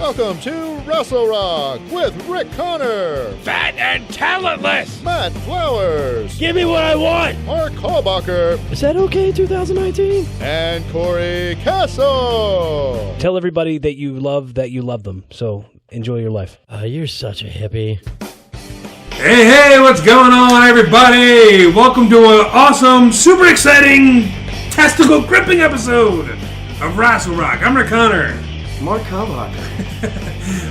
Welcome to Wrestle Rock with Rick Connor, Fat and talentless! Matt Flowers, Give me what I want! Mark Hallbacher, Is that okay, 2019? and Corey Castle. Tell everybody that you love them. So enjoy your life. You're such a hippie. Hey, what's going on, everybody? Welcome to an awesome, super exciting, testicle gripping episode of Wrestle Rock. I'm Rick Connor. Mark Hallbacher.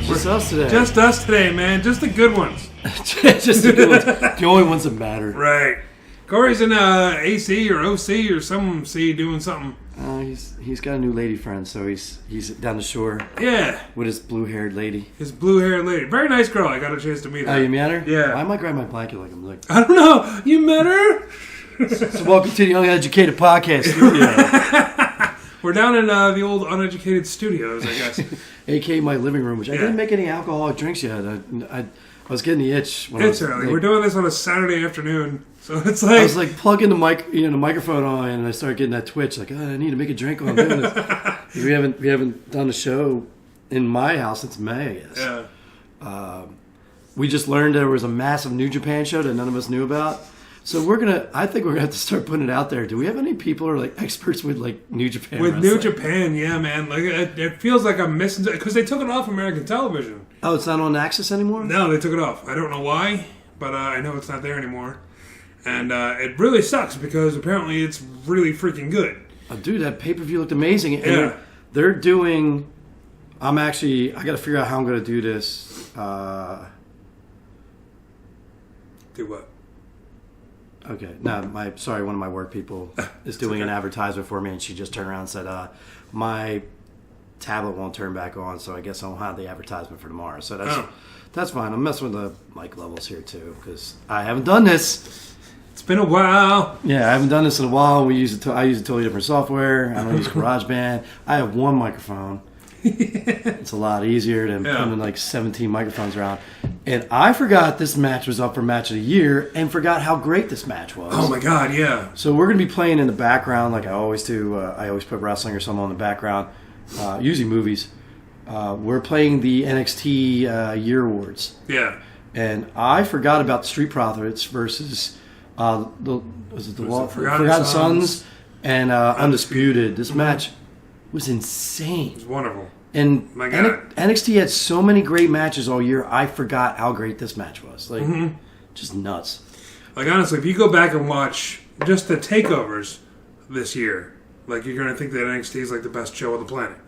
Just us today. Just us today, man. Just the good ones. Just the good ones. The only ones that matter. Right. Corey's in AC or OC or some C doing something. He's got a new lady friend, so he's down the shore. Yeah. With his blue-haired lady. His blue-haired lady. Very nice girl. I got a chance to meet her. Oh, you met her? Yeah. I might grab my blanket like I'm like. I don't know. You met her? So welcome to the Young Educated Podcast studio. We're down in the old uneducated studios, I guess. A.K.A. my living room, which I didn't make any alcoholic drinks yet. I was getting the itch. It's early. We're doing this on a Saturday afternoon, so it's like... I was like plugging the microphone on, and I started getting that twitch. Like, I need to make a drink while I'm doing this. we haven't done a show in my house since May, I guess. Yeah. We just learned there was a massive New Japan show that none of us knew about. So I think we're gonna have to start putting it out there. Do we have any people who are like experts with like New Japan? With wrestling? New Japan, yeah, man. Like it feels like I'm missing because they took it off American television. Oh, it's not on Access anymore? No, they took it off. I don't know why, but I know it's not there anymore. And it really sucks because apparently it's really freaking good. Oh, dude, that pay-per-view looked amazing. And Yeah. they're doing. I got to figure out how I'm gonna do this. Do what? Okay, no, one of my work people is doing an advertisement for me, and she just turned around and said, my tablet won't turn back on, so I guess I won't have the advertisement for tomorrow. So that's fine. I'm messing with the mic levels here, too, because I haven't done this. It's been a while. Yeah, I haven't done this in a while. I use a totally different software. I don't use GarageBand. I have one microphone. It's a lot easier than putting like 17 microphones around. And I forgot this match was up for Match of the Year and forgot how great this match was. Oh my god, yeah. So we're going to be playing in the background like I always do. I always put wrestling or something on the background, usually movies. We're playing the NXT Year Awards. Yeah. And I forgot about the Street Profits versus Forgotten Sons and Undisputed. This match was insane. It was wonderful. And My God. NXT had so many great matches all year. I forgot how great this match was. Like, just nuts. Like, honestly, if you go back and watch just the takeovers this year, like, you're going to think that NXT is, like, the best show on the planet.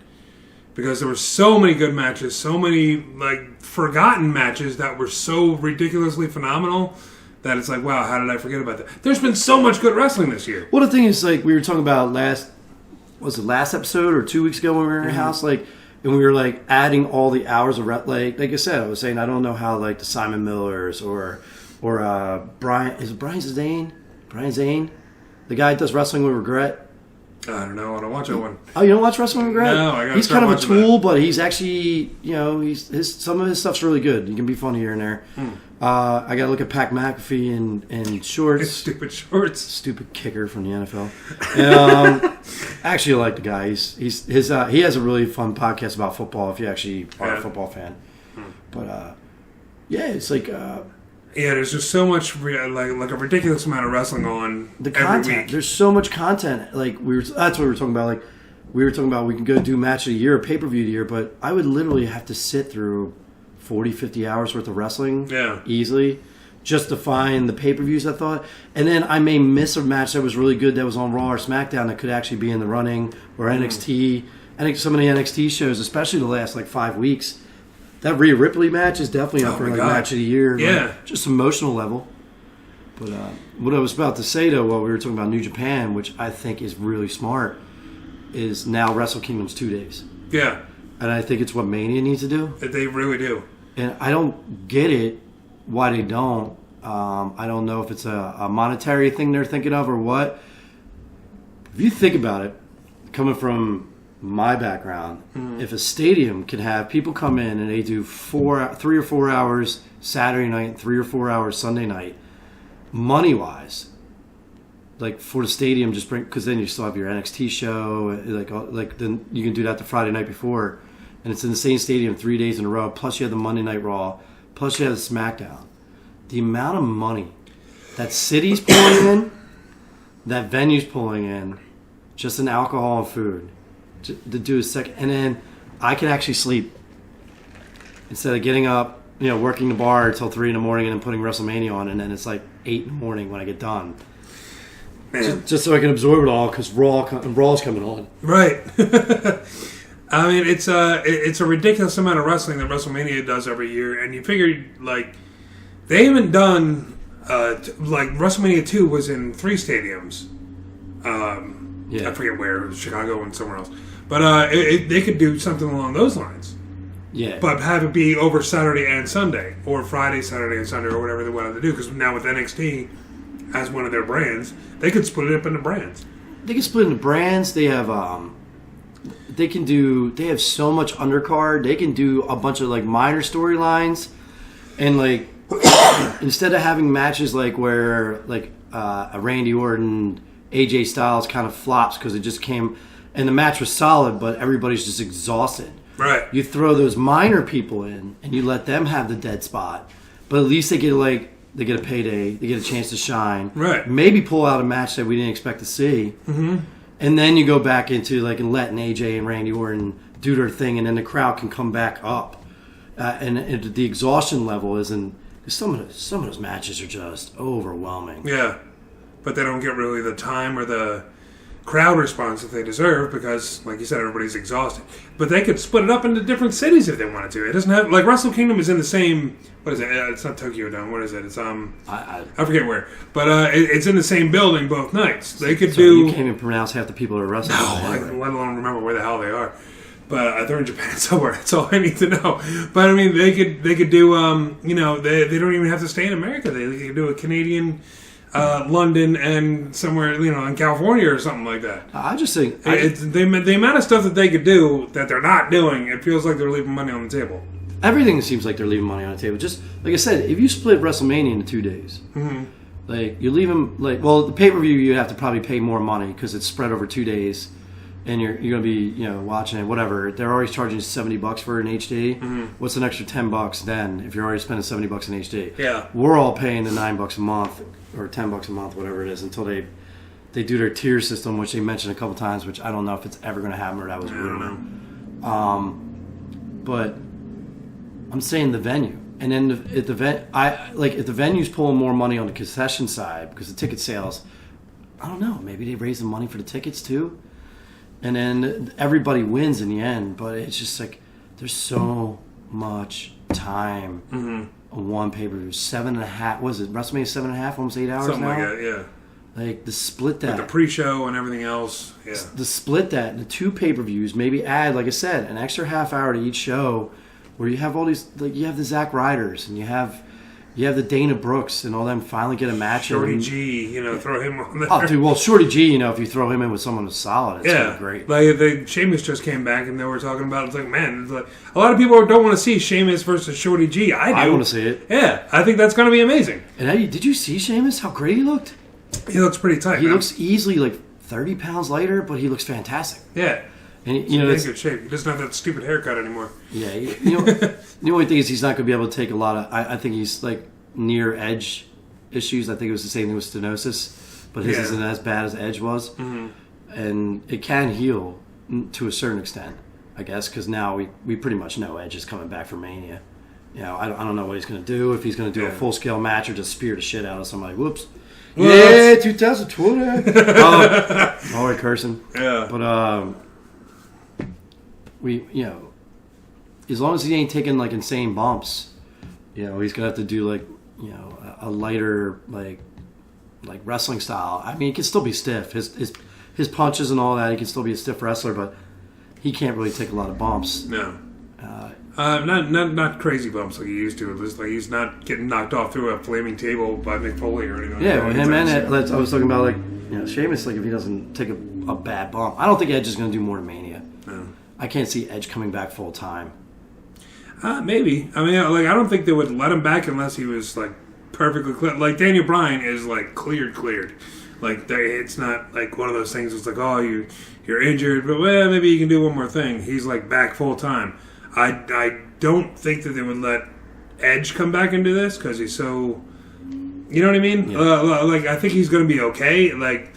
Because there were so many good matches, so many, like, forgotten matches that were so ridiculously phenomenal that it's like, wow, how did I forget about that? There's been so much good wrestling this year. Well, the thing is, like, we were talking about last episode or 2 weeks ago when we were in your house, like, and we were like adding all the hours of like I said, I was saying I don't know how like the Simon Millers or Brian Zane, the guy that does Wrestling with Regret. I don't know. I don't watch that one. Oh, you don't watch Wrestling with Regret? No, I gotta He's start kind of a watching tool, but he's actually some of his stuff's really good. He can be funny here and there. I got to look at Pat McAfee and shorts. Stupid shorts. Stupid kicker from the NFL. Actually, I like the guy. He has a really fun podcast about football if you actually are a football fan. But it's like there's just so much like a ridiculous amount of wrestling on the every content. week. There's so much content. Like that's what we were talking about. Like we were talking about, we can go do match of the year, pay per view of the year, but I would literally have to sit through 40, 50 hours worth of wrestling easily just to find the pay-per-views, I thought. And then I may miss a match that was really good that was on Raw or SmackDown that could actually be in the running, or NXT. I think some of the NXT shows, especially the last like 5 weeks, that Rhea Ripley match is definitely up for like match of the year. Like, just emotional level. But what I was about to say, though, while we were talking about New Japan, which I think is really smart, is now Wrestle Kingdom's 2 days. Yeah. And I think it's what Mania needs to do. They really do. And I don't get it, why they don't. I don't know if it's a monetary thing they're thinking of or what. If you think about it, coming from my background, if a stadium can have people come in and they do 3 or 4 hours Saturday night, 3 or 4 hours Sunday night, money-wise, like for the stadium, just bring, because then you still have your NXT show, like then you can do that the Friday night before. and it's in the same stadium 3 days in a row. Plus you have the Monday Night Raw. Plus you have the SmackDown. The amount of money that city's pulling in, that venue's pulling in, just in alcohol and food, to do a second, and then I can actually sleep instead of getting up, working the bar until 3 in the morning and then putting WrestleMania on, and then it's like 8 in the morning when I get done. Just so I can absorb it all, because Raw's coming on. Right. I mean, it's a ridiculous amount of wrestling that WrestleMania does every year, and you figure, like, they haven't done, like, WrestleMania 2 was in 3 stadiums. I forget where, Chicago and somewhere else. But they could do something along those lines. Yeah. But have it be over Saturday and Sunday, or Friday, Saturday, and Sunday, or whatever they wanted to do, because now with NXT as one of their brands, they could split it up into brands. They can split into brands. They have they have so much undercard. They can do a bunch of like minor storylines, and like instead of having matches like where like a Randy Orton, AJ Styles kind of flops because it just came and the match was solid, but everybody's just exhausted. Right. You throw those minor people in and you let them have the dead spot, but at least they get a payday. They get a chance to shine. Right. Maybe pull out a match that we didn't expect to see. Mm-hmm. And then you go back into like and letting AJ and Randy Orton do their thing, and then the crowd can come back up. And the exhaustion level isn't. Some of those matches are just overwhelming. Yeah, but they don't get really the time or the crowd response that they deserve because, like you said, everybody's exhausted. But they could split it up into different cities if they wanted to. It doesn't have like Wrestle Kingdom is in the same. What is it? It's not Tokyo Dome. What is it? It's I forget where. But it's in the same building both nights. They could do. You can't even pronounce half the people that are wrestling. No, let alone remember where the hell they are. But they're in Japan somewhere. That's all I need to know. But I mean, they could do. They don't even have to stay in America. They could do a Canadian. London and somewhere, in California or something like that. I just think the amount of stuff that they could do that they're not doing, it feels like they're leaving money on the table. Everything seems like they're leaving money on the table. Just like I said, if you split WrestleMania into 2 days, like you leave them the pay-per-view you have to probably pay more money because it's spread over 2 days, and you're going to be watching it whatever. They're always charging $70 for an HD. Mm-hmm. What's an extra $10 then if you're already spending $70 in HD? Yeah, we're all paying the $9 a month. Or $10 a month, whatever it is, until they do their tier system, which they mentioned a couple times, which I don't know if it's ever going to happen or that was a rumor. But I'm saying the venue, and then if the venue's pulling more money on the concession side because the ticket sales, I don't know, maybe they raise the money for the tickets too, and then everybody wins in the end. But it's just like there's so much time. Mm-hmm. One pay-per-view, 7.5. Was it WrestleMania 7.5? Almost 8 hours something now. Something like that, yeah. Like the split that, with the pre-show and everything else. Yeah. The split that into 2 pay-per-views. Maybe add, like I said, an extra half hour to each show, where you have all these. Like you have the Zack Ryders and you have the Dana Brooks and all them finally get a match. Shorty G, throw him on there. Oh, dude, well, Shorty G, if you throw him in with someone who's solid, it's gonna be great. Like Sheamus just came back and they were talking about it's like, man, it's like a lot of people don't want to see Sheamus versus Shorty G. I want to see it. Yeah, I think that's going to be amazing. And Eddie, did you see Sheamus? How great he looked. He looks pretty tight. He looks easily like 30 pounds lighter, but he looks fantastic. Yeah. And he's in good shape. He doesn't have that stupid haircut anymore. Yeah. The only thing is he's not going to be able to take a lot of. I think he's like near Edge issues. I think it was the same thing with stenosis, but his isn't as bad as Edge was. Mm-hmm. And it can heal to a certain extent, I guess, because now we pretty much know Edge is coming back from Mania. I don't know what he's going to do, if he's going to do a full-scale match or just spear the shit out of somebody. Whoops. Yeah, 2020. All right, cursing. Yeah. But, as long as he ain't taking, like, insane bumps, he's going to have to do, like, a lighter, like wrestling style. I mean, he can still be stiff. His punches and all that, he can still be a stiff wrestler, but he can't really take a lot of bumps. No. Not crazy bumps like he used to. It was like he's not getting knocked off through a flaming table by Mick Foley or anything. Yeah, well, him and I was talking about Sheamus. Like if he doesn't take a bad bump, I don't think Edge is going to do more than Mania. No. I can't see Edge coming back full time. Maybe. I mean, I don't think they would let him back unless he was like perfectly clear. Like Daniel Bryan is like cleared. Like it's not like one of those things. It's like you're injured, but maybe you can do one more thing. He's like back full time. I don't think that they would let Edge come back into this because he's so... You know what I mean? Yeah. I think he's going to be okay. Like,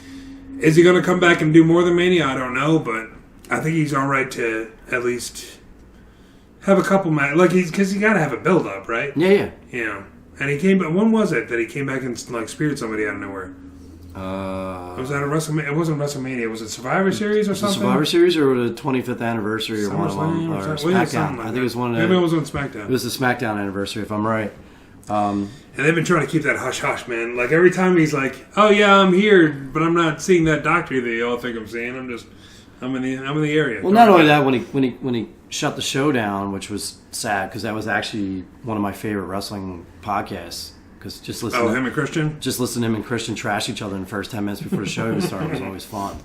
is he going to come back and do more than Mania? I don't know, but I think he's all right to at least have a couple matches. Like, because you got to have a build-up, right? Yeah. And he came... When was it that he came back and, like, speared somebody out of nowhere? Was that a WrestleMania? It wasn't WrestleMania. Was it Survivor Series or something? Survivor Series or the 25th anniversary or one of them? Or SmackDown. I think it was one of the... Maybe it was on SmackDown. It was the SmackDown anniversary, if I'm right. And they've been trying to keep that hush-hush, man. Like, every time he's like, oh, yeah, I'm here, but I'm not seeing that doctor that you all think I'm seeing. I'm in the area. Well, not only that, when he shut the show down, which was sad, because that was actually one of my favorite wrestling podcasts. Because just listen. Oh, him and Christian. Just listen to him and Christian trash each other in the first 10 minutes before the show even started was always fun.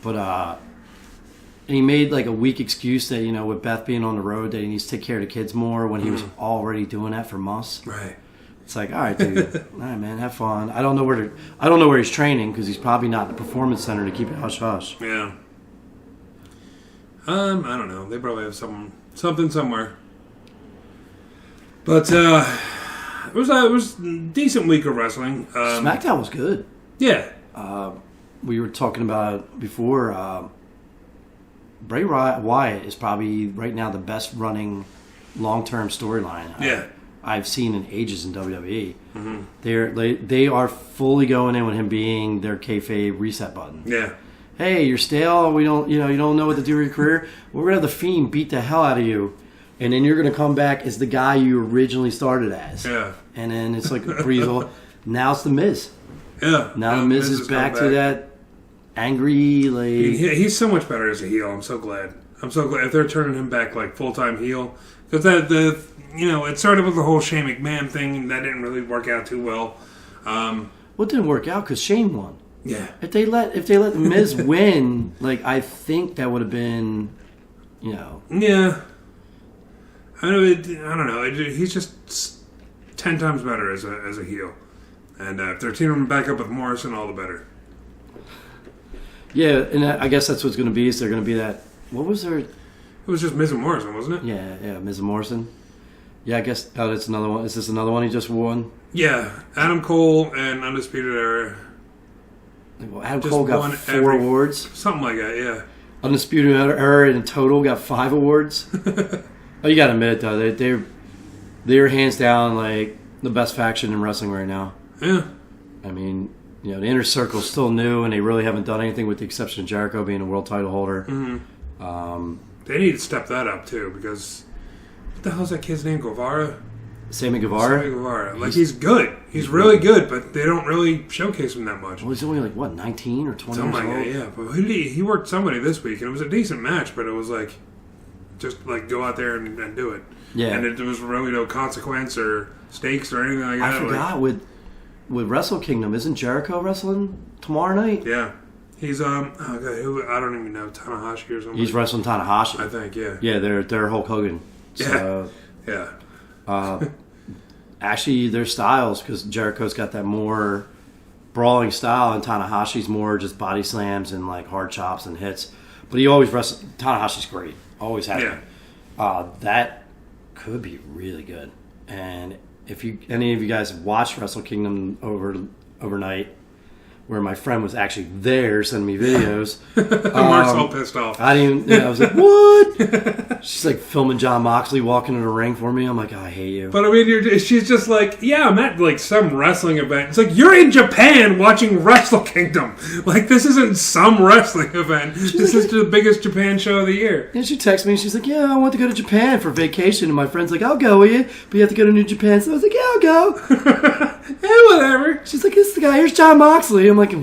But and he made like a weak excuse that with Beth being on the road that he needs to take care of the kids more when he was already doing that for months. Right. It's like, all right, dude, all right, man, have fun. I don't know where he's training because he's probably not in the performance center to keep it hush hush. Yeah. I don't know. They probably have something somewhere. But it was a decent week of wrestling. SmackDown was good. Yeah. We were talking about it before. Bray Wyatt is probably right now the best running long-term storyline I've seen in ages in WWE. Mm-hmm. They are fully going in with him being their kayfabe reset button. Yeah. Hey, you're stale. We don't, you don't know what to do with your career. We're gonna have the Fiend beat the hell out of you, and then you're gonna come back as the guy you originally started as. Yeah. And then it's like Breezel. Now it's the Miz. Yeah. Now the Miz is back to that angry, like... He's so much better as a heel. I'm so glad if they're turning him back like full-time heel. Because it started with the whole Shane McMahon thing, and that didn't really work out too well. Well, it didn't work out because Shane won. Yeah. If they let the Miz win, like, I think that would have been, Yeah. I don't know. He's just 10 times better as a heel. And if they're teaming him back up with Morrison, all the better. Yeah, and I guess that's what's going to be. Is they're going to be that... What was their... It was just Miz and Morrison, wasn't it? Yeah, Miz and Morrison. Yeah, I guess... Oh, that's another one. Is this another one he just won? Yeah, Adam Cole and Undisputed Era. Well, Adam Cole got 4 awards. Something like that, yeah. Undisputed Era in total got 5 awards. Oh, you got to admit it, though. They're hands down, like, the best faction in wrestling right now. Yeah. I mean... the Inner Circle's still new, and they really haven't done anything with the exception of Jericho being a world title holder. Mm-hmm. They need to step that up, too, because... What the hell's that kid's name? Sammy Guevara. Like, he's good. He's really good, but they don't really showcase him that much. Well, he's only, 19 or 20 Something years old? Yeah. But he worked somebody this week, and it was a decent match, but it was like... Just, go out there and do it. Yeah. And there was really no consequence or stakes or anything like that. I forgot, with Wrestle Kingdom, isn't Jericho wrestling tomorrow night? Yeah. He's, oh God, who, I don't even know, Tanahashi or something? He's wrestling Tanahashi. I think, yeah. Yeah, they're Hulk Hogan. So, yeah. Actually, their styles, because Jericho's got that more brawling style, and Tanahashi's more just body slams and, hard chops and hits. But he always wrestles, Tanahashi's great. Always has been. That could be really good. And if any of you guys have watched Wrestle Kingdom overnight, where my friend was actually there sending me videos, Mark's all pissed off. I didn't. I was like, "What?" She's filming John Moxley walking in the ring for me. I'm like, "I hate you." But I mean, she's just like, "Yeah, I'm at some wrestling event." It's like you're in Japan watching Wrestle Kingdom. This isn't some wrestling event. This is the biggest Japan show of the year. And she texted me. She's like, "Yeah, I want to go to Japan for vacation." And my friend's like, "I'll go with you, but you have to go to New Japan." So I was like, "Yeah, I'll go." Yeah, whatever. She's like, "This is the guy. Here's John Moxley." I'm like, I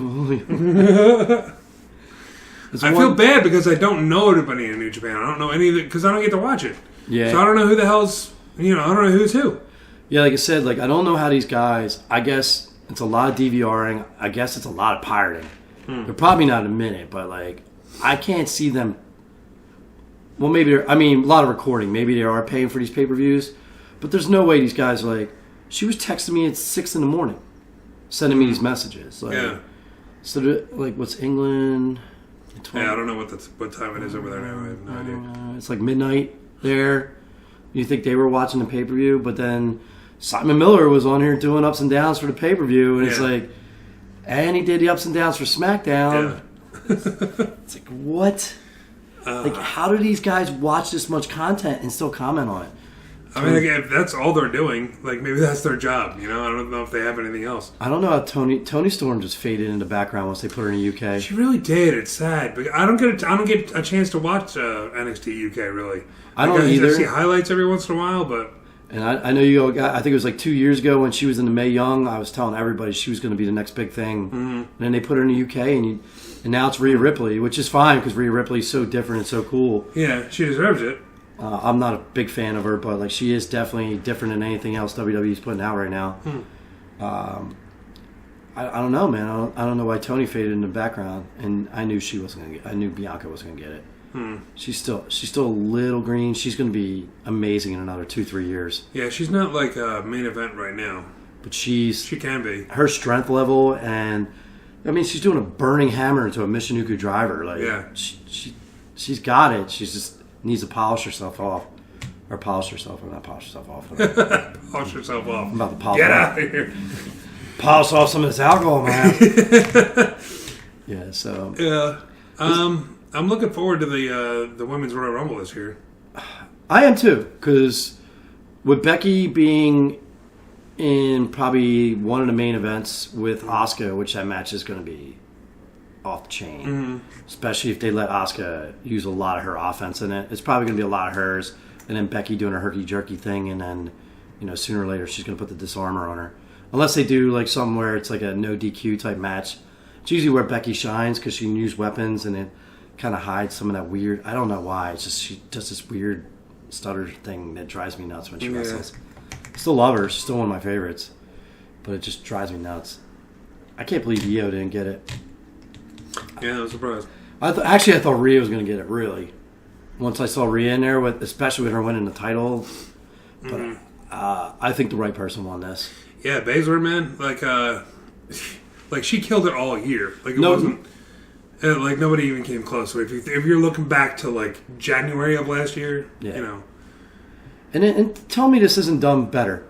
feel bad because I don't know anybody in New Japan. I don't know any of it because I don't get to watch it. Yeah. So I don't know who the hell's, I don't know who's who. Yeah, like I said, I don't know how these guys, I guess it's a lot of DVRing. I guess it's a lot of pirating. They're probably not a minute, but I can't see them. Well, maybe a lot of recording. Maybe they are paying for these pay-per-views, but there's no way these guys she was texting me at 6 a.m, sending me these messages. Yeah. So, what's England? 12? Yeah, I don't know what time it is over there now. I have no idea. It's midnight there. You think they were watching the pay-per-view, but then Simon Miller was on here doing ups and downs for the pay-per-view, and it's like, and he did the ups and downs for SmackDown. Yeah. It's like, what? Like, how do these guys watch this much content and still comment on it? I mean, if that's all they're doing, like, maybe that's their job, you know? I don't know if they have anything else. I don't know how Tony Storm just faded in the background once they put her in the UK. She really did. It's sad. But I don't get a chance to watch NXT UK, really. I don't either. I see highlights every once in a while, but... And I know you all I think it was like 2 years ago when she was in the Mae Young, I was telling everybody she was going to be the next big thing. Mm-hmm. And then they put her in the UK, and now it's Rhea Ripley, which is fine because Rhea Ripley is so different and so cool. Yeah, she deserves it. I'm not a big fan of her, but like she is definitely different than anything else WWE's putting out right now. I don't know, man. I don't know why Tony faded in the background, and I knew she wasn't going to get. I knew Bianca wasn't going to get it. She's still a little green. She's going to be amazing in another 2-3 years. Yeah, she's not like a main event right now, but she can be. Her strength level, and I mean, she's doing a burning hammer into a Michinoku driver. Like, yeah, she's got it. She just needs to polish herself off. Or polish herself. Or not polish herself off. Polish herself off. I'm about to polish Get out of here. Polish off some of this alcohol, man. Yeah, so. Yeah. I'm looking forward to the Women's Royal Rumble this year. I am too, because with Becky being in probably one of the main events with Asuka, which that match is going to be off the chain, especially if they let Asuka use a lot of her offense in it. It's probably going to be a lot of hers, and then Becky doing her herky-jerky thing, and then sooner or later she's going to put the disarmor on her. Unless they do like something where it's like a no DQ type match. It's usually where Becky shines because she can use weapons and it kind of hides some of that weird. I don't know why. It's just she does this weird stutter thing that drives me nuts when she wrestles. Still love her. She's still one of my favorites, but it just drives me nuts. I can't believe Io didn't get it. Yeah, I was surprised. I thought Rhea was going to get it. Really, once I saw Rhea in there especially with her winning the title, but I think the right person won this. Yeah, Baszler, man, like she killed it all year. Like it wasn't. Like nobody even came close. So if you're looking back to like January of last year, And tell me this isn't done better.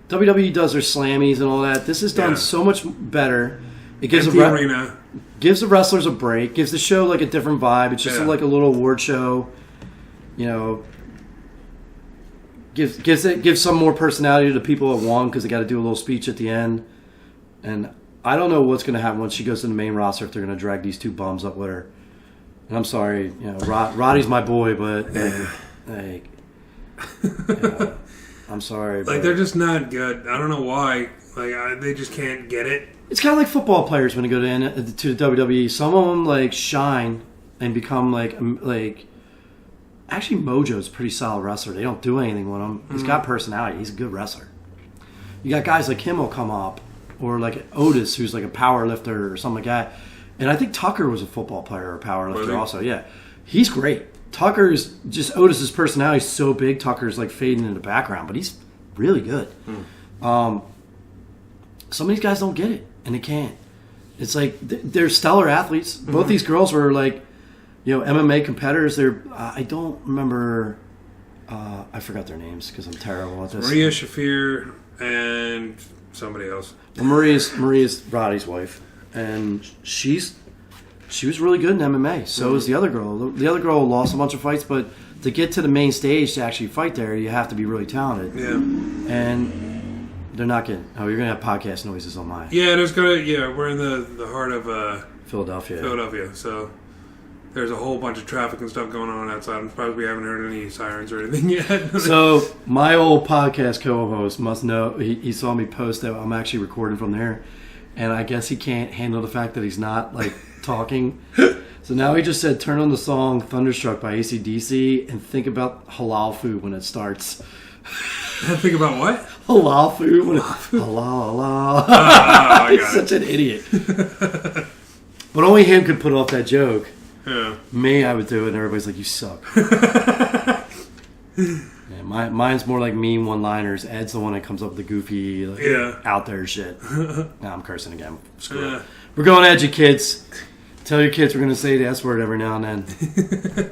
WWE does their slammies and all that. This is done so much better. It gives gives the wrestlers a break. Gives the show like a different vibe. It's just like a little award show. Gives some more personality to the people that won because they got to do a little speech at the end. And I don't know what's going to happen once she goes to the main roster if they're going to drag these two bums up with her. And I'm sorry, Roddy's my boy, but I'm sorry. Like they're just not good. I don't know why. Like they just can't get it. It's kind of like football players when they go to the WWE. Some of them like shine and become like. Actually, Mojo's a pretty solid wrestler. They don't do anything with him. He's got personality. He's a good wrestler. You got guys like him will come up. Or like Otis, who's like a power lifter or something like that. And I think Tucker was a football player or power lifter also. Yeah. He's great. Tucker's just Otis's personality is so big. Tucker's like fading in the background, but he's really good. Some of these guys don't get it, and they can't. It's like they're stellar athletes. Both these girls were like, MMA competitors. I don't remember. I forgot their names because I'm terrible at this. Maria Shafir and somebody else. Well, Maria's Roddy's wife, and she was really good in MMA. So was the other girl. The other girl lost a bunch of fights, but to get to the main stage to actually fight there, you have to be really talented. Yeah. And they're not getting. Oh, you're gonna have podcast noises on mine. Yeah, we're in the heart of Philadelphia. So there's a whole bunch of traffic and stuff going on outside. I'm surprised we haven't heard any sirens or anything yet. So my old podcast co-host must know. He saw me post that I'm actually recording from there, and I guess he can't handle the fact that he's not like talking. So now he just said, "Turn on the song Thunderstruck by AC/DC and think about halal food when it starts." Think about what? Halal food when halal. He's such an idiot. But only him could put off that joke. Yeah. Me, I would do it, and everybody's like, "You suck." Yeah, mine's more like meme one-liners. Ed's the one that comes up with the goofy, out there shit. Now I'm cursing again. Screw it. We're going edgy, kids. Tell your kids we're going to say the S word every now and then.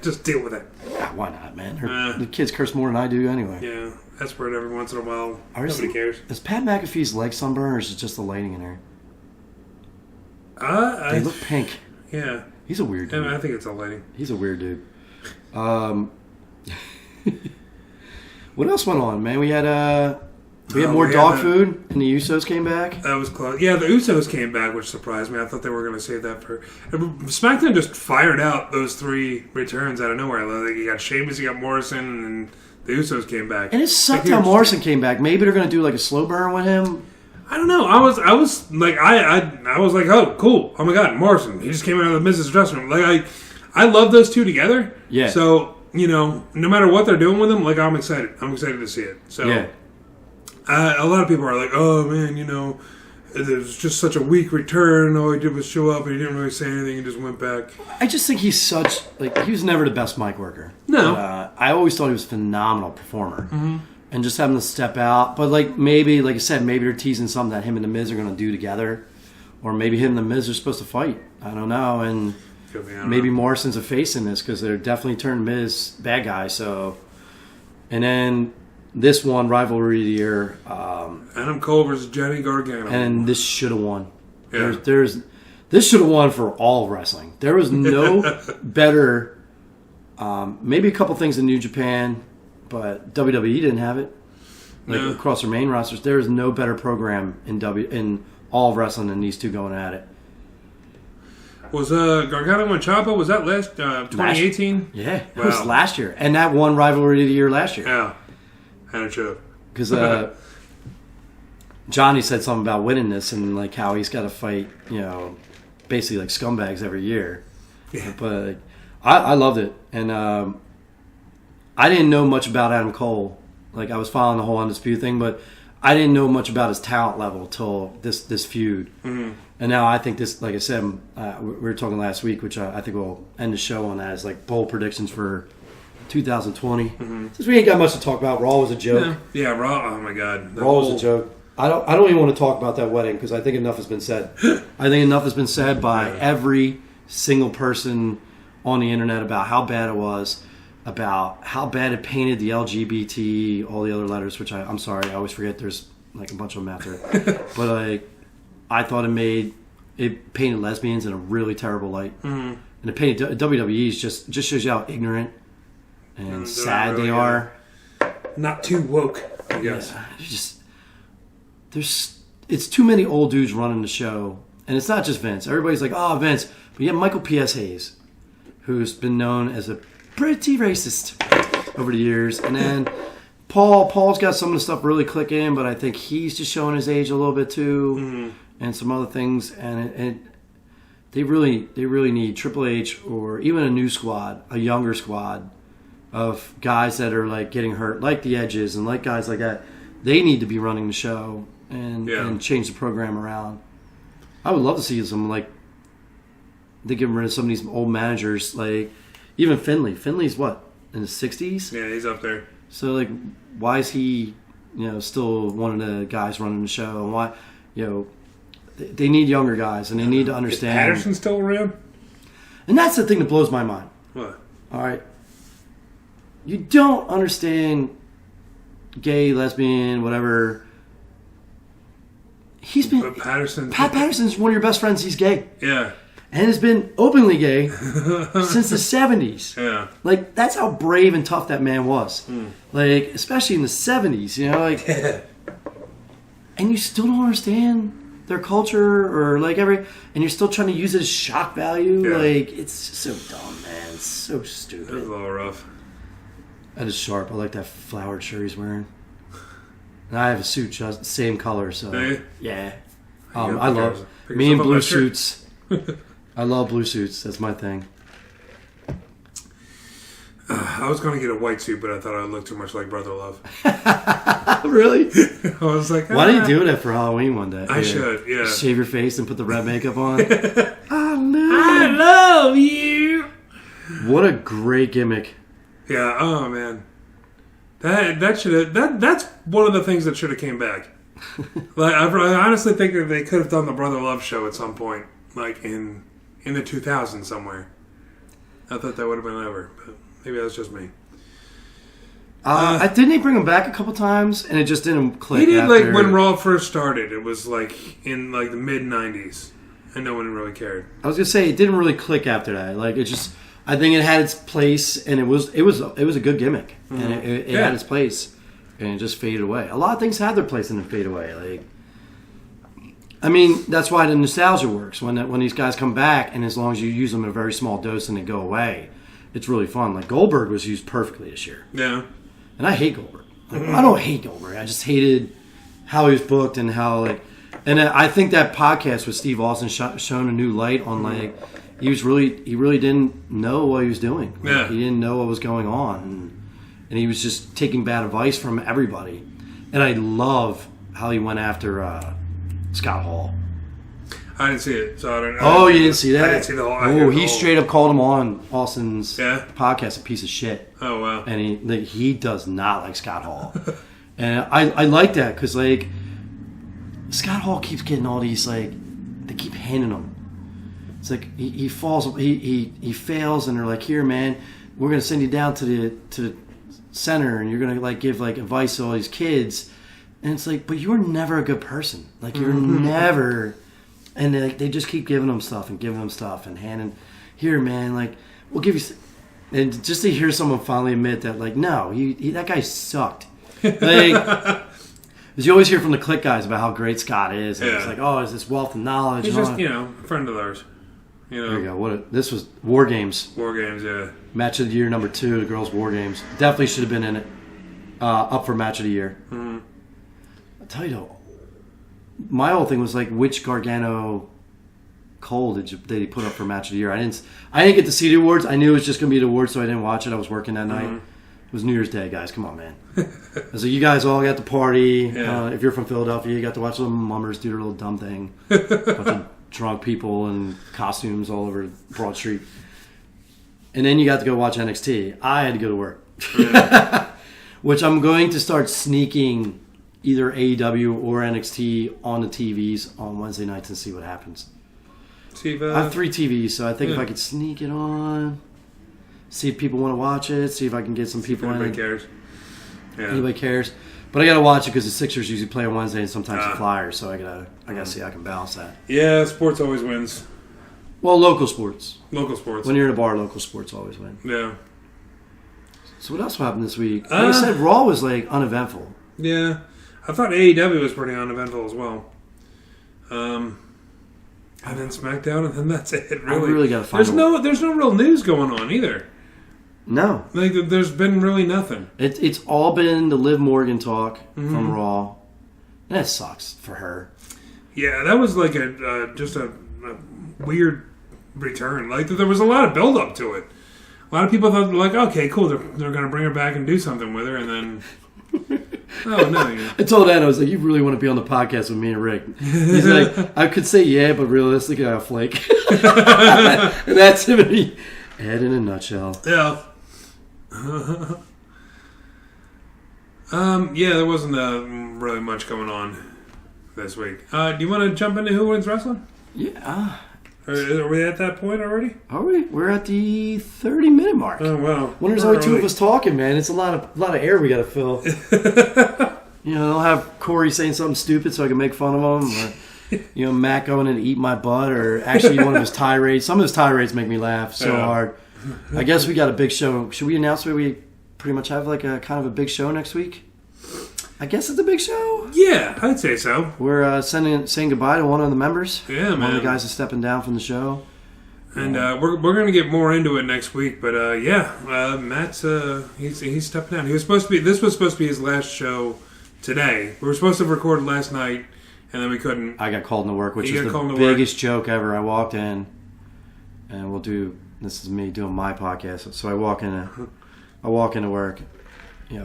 Just deal with it. Yeah, why not, man? The kids curse more than I do anyway. Yeah, that's weird every once in a while. Nobody cares. Is Pat McAfee's leg sunburn, or is it just the lighting in there? They look pink. Yeah. He's a weird dude. I think it's a lighting. He's a weird dude. What else went on, man? We had more dog food, and the Usos came back. That was close. Yeah, the Usos came back, which surprised me. I thought they were going to save that for... SmackDown just fired out those 3 returns out of nowhere. Like, you got Sheamus, you got Morrison, and the Usos came back. And it sucked how Morrison came back. Maybe they're going to do like a slow burn with him. I don't know. I was like, I was like, oh, cool. Oh my God, Morrison. He just came out of the Mrs. dressing room. Like, I love those two together. Yeah. So, no matter what they're doing with them, like, I'm excited. I'm excited to see it. So, yeah. A lot of people are like, oh man, it was just such a weak return. All he did was show up and he didn't really say anything. He just went back. I just think he's he was never the best mic worker. No. But, I always thought he was a phenomenal performer. Mm-hmm. And just having to step out. But maybe, like I said, maybe they're teasing something that him and The Miz are going to do together. Or maybe him and The Miz are supposed to fight. I don't know. And maybe Morrison's a face in this because they're definitely turning Miz bad guy. So, and then this one, Rivalry of the Year. Adam Cole versus Johnny Gargano. And this should have won. Yeah. This should have won for all wrestling. There was no better... maybe a couple things in New Japan... But WWE didn't have it. Across their main rosters, there is no better program in all of wrestling than these two going at it. Was Gargano and Ciampa, was that last 2018? Yeah, it was last year. And that won Rivalry of the Year last year. Yeah, and it should. Because Johnny said something about winning this and like how he's got to fight, basically like scumbags every year. Yeah. But I loved it. And I didn't know much about Adam Cole. Like, I was following the whole Undisputed thing, but I didn't know much about his talent level till this feud. Mm-hmm. And now I think this, like I said, we were talking last week, which I think we'll end the show on that, is like bold predictions for 2020. Mm-hmm. Since we ain't got much to talk about, Raw was a joke. Yeah, Raw, oh my God. Raw was a joke. I don't even want to talk about that wedding because I think enough has been said. I think enough has been said by every single person on the internet about how bad it was. About how bad it painted the LGBT, all the other letters, which I'm sorry, I always forget there's like a bunch of them out there. But I thought it painted lesbians in a really terrible light. Mm-hmm. And it painted WWE's just shows you how ignorant and sad they are. Not too woke, I guess. Yeah, it's too many old dudes running the show. And it's not just Vince. Everybody's like, oh, Vince. But you have Michael P.S. Hayes, who's been known as a pretty racist over the years. And then Paul's got some of the stuff really clicking, but I think he's just showing his age a little bit too, and some other things. And they really need Triple H or even a new squad, a younger squad of guys that are like getting hurt, like the Edges and like guys like that. They need to be running the show and change the program around. I would love to see some they get rid of some of these old managers like. Even Finley. Finley's what? In his 60s? Yeah, he's up there. So, why is he, still one of the guys running the show? And why, they need younger guys, and they need to understand. Is Patterson still around? And that's the thing that blows my mind. What? All right. You don't understand gay, lesbian, whatever. Pat Patterson's one of your best friends. He's gay. Yeah. And has been openly gay since the 70s. Yeah. That's how brave and tough that man was. Especially in the 70s, and you still don't understand their culture or and you're still trying to use it as shock value. Yeah. It's so dumb, man. It's so stupid. It's a little rough. That is sharp. I like that flowered shirt he's wearing. And I have a suit just same color, so hey. Yeah. I love me in blue suits. I love blue suits. That's my thing. I was going to get a white suit, but I thought I would look too much like Brother Love. Really? I was like, why don't you do that for Halloween one day? I should, yeah. Shave your face and put the red makeup on. I love you. What a great gimmick. Yeah, oh man. That's one of the things that should have came back. I honestly think that they could have done the Brother Love show at some point, in the 2000s somewhere. I thought that would have been over, but Maybe that's just me. Didn't he bring him back a couple times, and it just didn't click? He did, after... like, when Raw first started. It was, like, in, like, the mid-90s, and no one really cared. I was going to say, it didn't really click after that. Like, it just... I think it had its place, and it was a good gimmick. Mm-hmm. And it had its place, and it just faded away. A lot of things had their place and then fade away. Like, I mean, that's why the nostalgia works. When these guys come back, and as long as you use them in a very small dose and they go away, it's really fun. Like, Goldberg was used perfectly this year. Yeah. And I hate Goldberg. Like, I don't hate Goldberg. I just hated how he was booked and how, like... And I think that podcast with Steve Austin shone a new light on, like... He really didn't know what he was doing. Like, yeah. He didn't know what was going on. And he was just taking bad advice from everybody. And I love how he went after Scott Hall. I didn't see it, so I don't know. Oh, you didn't see that? I didn't see the whole... Oh, he straight up called him on Austin's podcast a piece of shit. Oh, wow. And he does not like Scott Hall. And I like that because, like, Scott Hall keeps getting all these, like, they keep handing him. It's like he falls, he fails, and they're like, here, man, we're going to send you down to the center, and you're going to, like, give, like, advice to all these kids. And it's like, but you're never a good person. Like, you're never... And they just keep giving them stuff and handing, here, man, like, we'll give you... And just to hear someone finally admit that, like, no, that guy sucked. Like, because you always hear from the Click guys about how great Scott is. And it's like, oh, is this wealth of knowledge? He's just, a friend of ours. There you go. This was War Games. War Games, yeah. Match of the Year number 2, the girls' War Games. Definitely should have been in it. Up for Match of the Year. Mm-hmm. I'll tell you, though, my whole thing was like, which Gargano Cole did he put up for Match of the Year? I didn't get to see the awards. I knew it was just going to be the awards, so I didn't watch it. I was working that night. It was New Year's Day, guys. Come on, man. So you guys all got to party. Yeah. If you're from Philadelphia, you got to watch little mummers do their little dumb thing. Bunch of drunk people in costumes all over Broad Street. And then you got to go watch NXT. I had to go to work. Yeah. Which I'm going to start sneaking either AEW or NXT on the TVs on Wednesday nights and see what happens. I have 3 TVs, so I think if I could sneak it on, see if people want to watch it, see if I can get some people in. Anybody cares. Yeah. Anybody cares. But I got to watch it because the Sixers usually play on Wednesday and sometimes the Flyers, so I gotta see how I can balance that. Yeah, sports always wins. Well, local sports. Local sports. When you're in a bar, local sports always win. Yeah. So what else happened this week? Like I said, Raw was like uneventful. Yeah. I thought AEW was pretty uneventful as well. And then SmackDown, and then that's it. Really, I really got to find. There's no real news going on either. No, like there's been really nothing. It's all been the Liv Morgan talk from Raw. That sucks for her. Yeah, that was like just a weird return. Like there was a lot of build up to it. A lot of people thought, like, okay, cool, they're going to bring her back and do something with her, and then. Oh, no. Yeah. I told Ed, I was like, you really want to be on the podcast with me and Rick? He's like, I could say yeah, but realistically, I'll flake. And that's him and me. Ed in a nutshell. Yeah. Yeah, there wasn't really much going on this week. Do you want to jump into Who Wins Wrestling? Yeah. Are we at that point already? Are we? We're at the 30-minute mark. Oh, wow. When there's only 2 of us talking, man, it's a lot of air we got to fill. I'll have Corey saying something stupid so I can make fun of him. Or, Matt going and eat my butt. Or actually one of his tirades. Some of his tirades make me laugh so hard. I guess we got a big show. Should we announce that we pretty much have like a kind of a big show next week? I guess it's a big show. Yeah, I'd say so. We're saying goodbye to one of the members. Yeah, man. One of the guys is stepping down from the show. And we're going to get more into it next week. But Matt's he's stepping down. This was supposed to be his last show today. We were supposed to have recorded last night, and then we couldn't. I got called into work, which is the biggest joke ever. I walked in, and this is me doing my podcast. So I walk into work.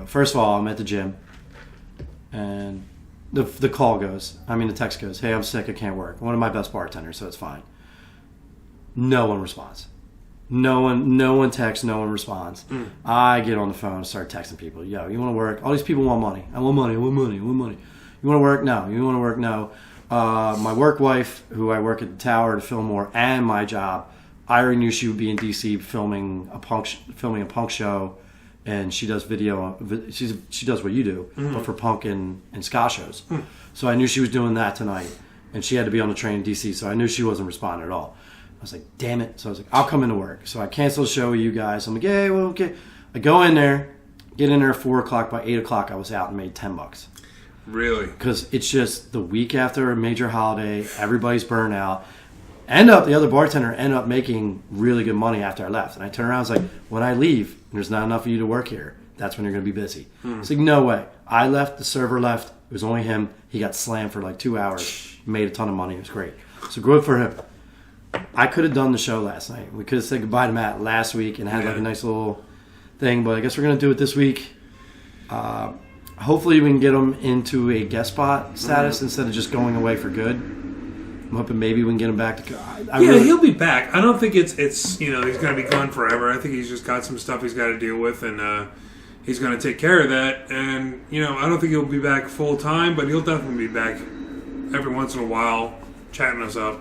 First of all, I'm at the gym. And the text goes, hey, I'm sick, I can't work. One of my best bartenders, so it's fine. No one responds. No one texts, no one responds. I get on the phone and start texting people. Yo, you want to work? All these people want money. I want money. You want to work? No. You want to work? No. My work wife, who I work at the Tower at Fillmore, and my job I already knew she would be in DC filming a Punk show, and she does video. She does what you do, but for Punk and ska shows. So I knew she was doing that tonight, and she had to be on the train in DC. So I knew she wasn't responding at all. I was like, damn it. So I was like, I'll come into work. So I canceled the show with you guys. I'm like, yeah, well, okay. I go in there, get in there at 4 o'clock. By 8 o'clock, I was out and made $10. Really? Because it's just the week after a major holiday, everybody's burned out. The other bartender ended up making really good money after I left. And I turned around and was like, when I leave, and there's not enough of you to work here, that's when you're going to be busy. It's like, no way. I left, the server left, it was only him. He got slammed for like 2 hours, made a ton of money, it was great. So good for him. I could have done the show last night. We could have said goodbye to Matt last week and had like a nice little thing, but I guess we're going to do it this week. Hopefully we can get him into a guest spot status instead of just going away for good. I'm hoping maybe we can get him back to... he'll be back. I don't think it's he's going to be gone forever. I think he's just got some stuff he's got to deal with, and he's going to take care of that. And, I don't think he'll be back full time, but he'll definitely be back every once in a while, chatting us up.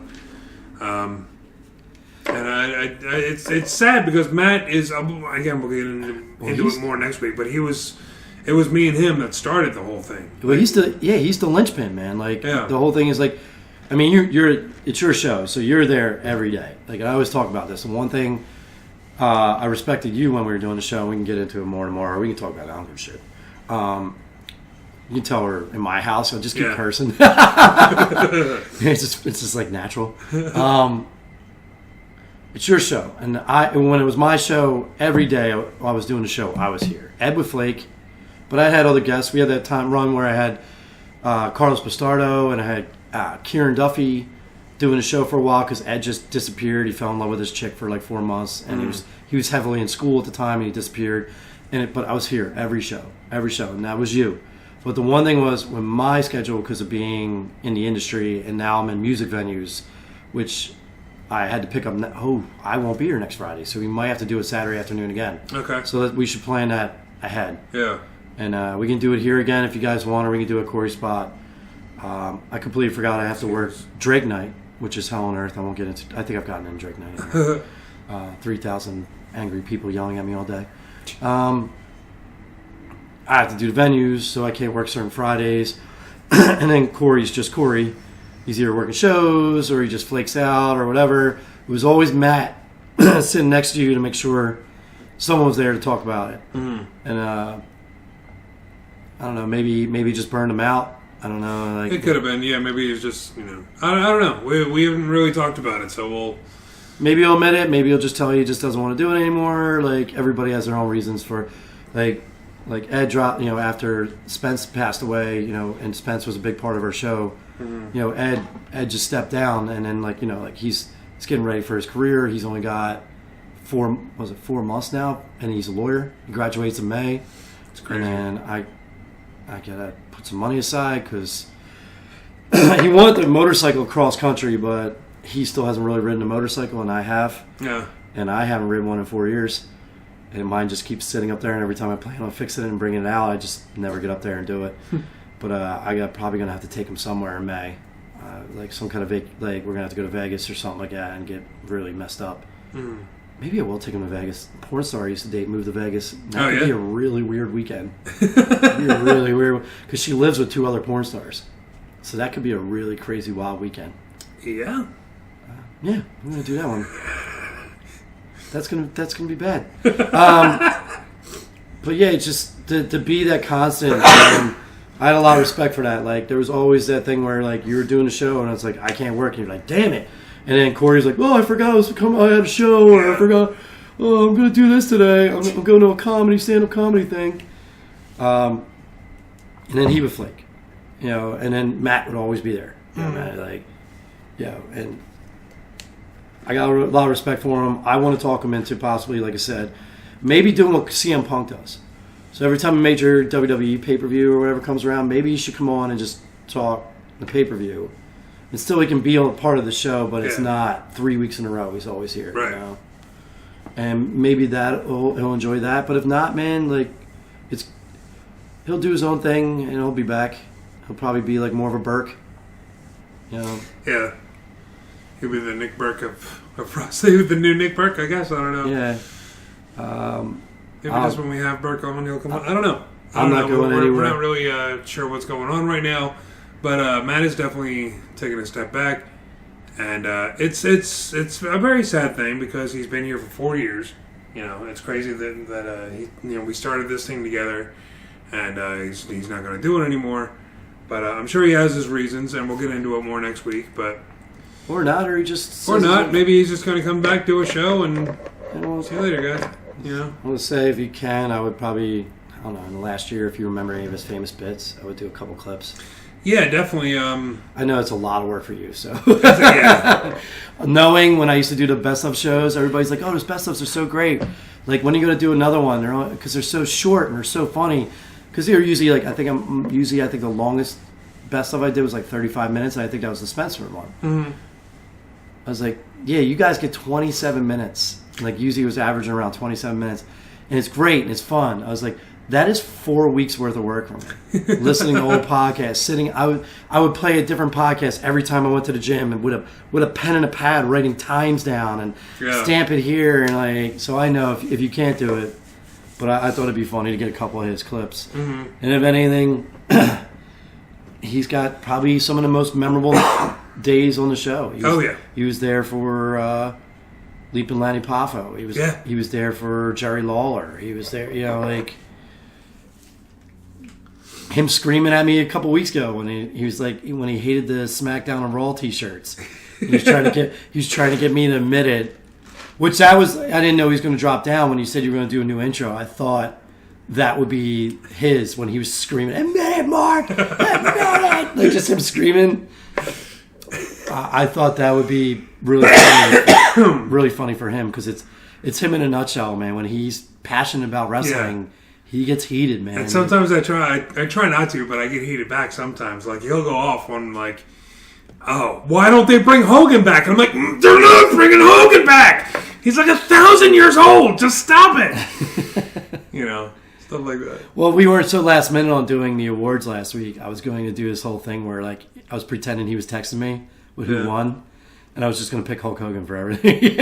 And it's sad because Matt is... Again, we'll get into it more next week, but it was me and him that started the whole thing. Well, he's the linchpin, man. The whole thing is like... I mean, it's your show, so you're there every day. Like, I always talk about this. And one thing I respected you when we were doing the show, we can get into it more tomorrow. We can talk about it. I don't give a shit. You can tell her in my house, I'll just keep cursing. It's just like natural. It's your show. And when it was my show, every day I was doing the show, I was here. Ed would flake, but I had other guests. We had that time run where I had Carlos Bastardo and I had Kieran Duffy doing a show for a while because Ed just disappeared. He fell in love with his chick for like 4 months, and he was heavily in school at the time, and he disappeared. But I was here every show, and that was you. But the one thing was when my schedule, because of being in the industry, and now I'm in music venues, which I had to pick up. I won't be here next Friday, so we might have to do it Saturday afternoon again. Okay. So that we should plan that ahead. Yeah. And we can do it here again if you guys want, or we can do a Corey spot. I completely forgot I have to work Drake Night, which is hell on earth. I won't get into. I think I've gotten in Drake Night. 3,000 angry people yelling at me all day. I have to do the venues, so I can't work certain Fridays. And then Corey's just Corey. He's either working shows or he just flakes out or whatever. It was always Matt sitting next to you to make sure someone was there to talk about it. And I don't know, maybe just burned him out. I don't know. It could have been, yeah. Maybe he was just, I don't know. We haven't really talked about it, so we'll... Maybe he'll admit it. Maybe he'll just tell you he just doesn't want to do it anymore. Like, everybody has their own reasons for... Like Ed dropped, after Spence passed away, and Spence was a big part of our show. Ed just stepped down, and then, he's getting ready for his career. He's only got 4 months now, and he's a lawyer. He graduates in May. It's crazy. And I gotta put some money aside because he wanted the motorcycle cross country, but he still hasn't really ridden a motorcycle, and I have. Yeah. And I haven't ridden one in 4 years, and mine just keeps sitting up there. And every time I plan on fixing it and bringing it out, I just never get up there and do it. But probably gonna have to take him somewhere in May, like some kind of we're gonna have to go to Vegas or something like that and get really messed up. Maybe I will take him to Vegas. Porn star I used to date moved to Vegas. That would be a really weird weekend. It'd be a really weird, because she lives with 2 other porn stars, so that could be a really crazy wild weekend. Yeah. Yeah, I'm gonna do that one. That's gonna be bad. But yeah, it's just to be that constant. I had a lot of respect for that. Like, there was always that thing where, like, you were doing a show and it's like, I can't work, and you're like, damn it. And then Corey's like, I forgot I had a show, or I forgot, I'm going to do this today. I'm going to a stand-up comedy thing. And then he would flake, and then Matt would always be there. Matt, and I got a lot of respect for him. I want to talk him into possibly, like I said, maybe doing what CM Punk does. So every time a major WWE pay-per-view or whatever comes around, maybe you should come on and just talk the pay-per-view. And still he can be a part of the show, but it's not 3 weeks in a row. He's always here. Right. And maybe he'll enjoy that. But if not, man, he'll do his own thing and he'll be back. He'll probably be like more of a Burke. Yeah. He'll be the Nick Burke of Or possibly the new Nick Burke, I guess. I don't know. Yeah. Maybe just when we have Burke on, he'll come on. I don't know. I'm not going anywhere. We're not really sure what's going on right now. But Matt is definitely taking a step back. And it's a very sad thing because he's been here for 4 years. You know, it's crazy that we started this thing together, and he's not going to do it anymore. But I'm sure he has his reasons, and we'll get into it more next week. But or not, or he just or not. Maybe he's just going to come back, do a show, and see you later, guys. You know, I want to say if you can, I would probably, I don't know, in the last year, if you remember any of his famous bits, I would do a couple clips. Yeah, definitely. I know it's a lot of work for you, so. Yeah. Knowing when I used to do the best of shows, everybody's like, "Oh, those best ofs are so great." Like, when are you going to do another one? Because they're so short and they're so funny. Because they're usually like, I think the longest best of I did was like 35 minutes, and I think that was the Spencer one. Mm-hmm. I was like, "Yeah, you guys get 27 minutes." Like, usually it was averaging around 27 minutes, and it's great and it's fun. I was like, that is 4 weeks worth of work for me. Listening to old podcasts, sitting. I would play a different podcast every time I went to the gym, and with a pen and a pad, writing times down and stamp it here, and like. So I know if you can't do it, but I thought it'd be funny to get a couple of his clips. Mm-hmm. And if anything, he's got probably some of the most memorable days on the show. He was there for Leaping Lanny Poffo. He was there for Jerry Lawler. He was there, like. Him screaming at me a couple weeks ago when he was like when he hated the Smackdown and Raw T-shirts. He was trying to get me to admit it, which I didn't know he was going to drop down when you said you were going to do a new intro. I thought that would be his when he was screaming, "Admit it, Mark! Admit it!" Like just him screaming. I thought that would be really funny, really funny for him because it's him in a nutshell, man. When he's passionate about wrestling. Yeah. He gets heated, man. And sometimes I try not to, but I get heated back sometimes. Like, he'll go off on, like, "Oh, why don't they bring Hogan back?" And I'm like, "They're not bringing Hogan back! He's like 1,000 years old! Just stop it!" Stuff like that. Well, we weren't so last minute on doing the awards last week. I was going to do this whole thing where, like, I was pretending he was texting me with who won, and I was just going to pick Hulk Hogan for everything.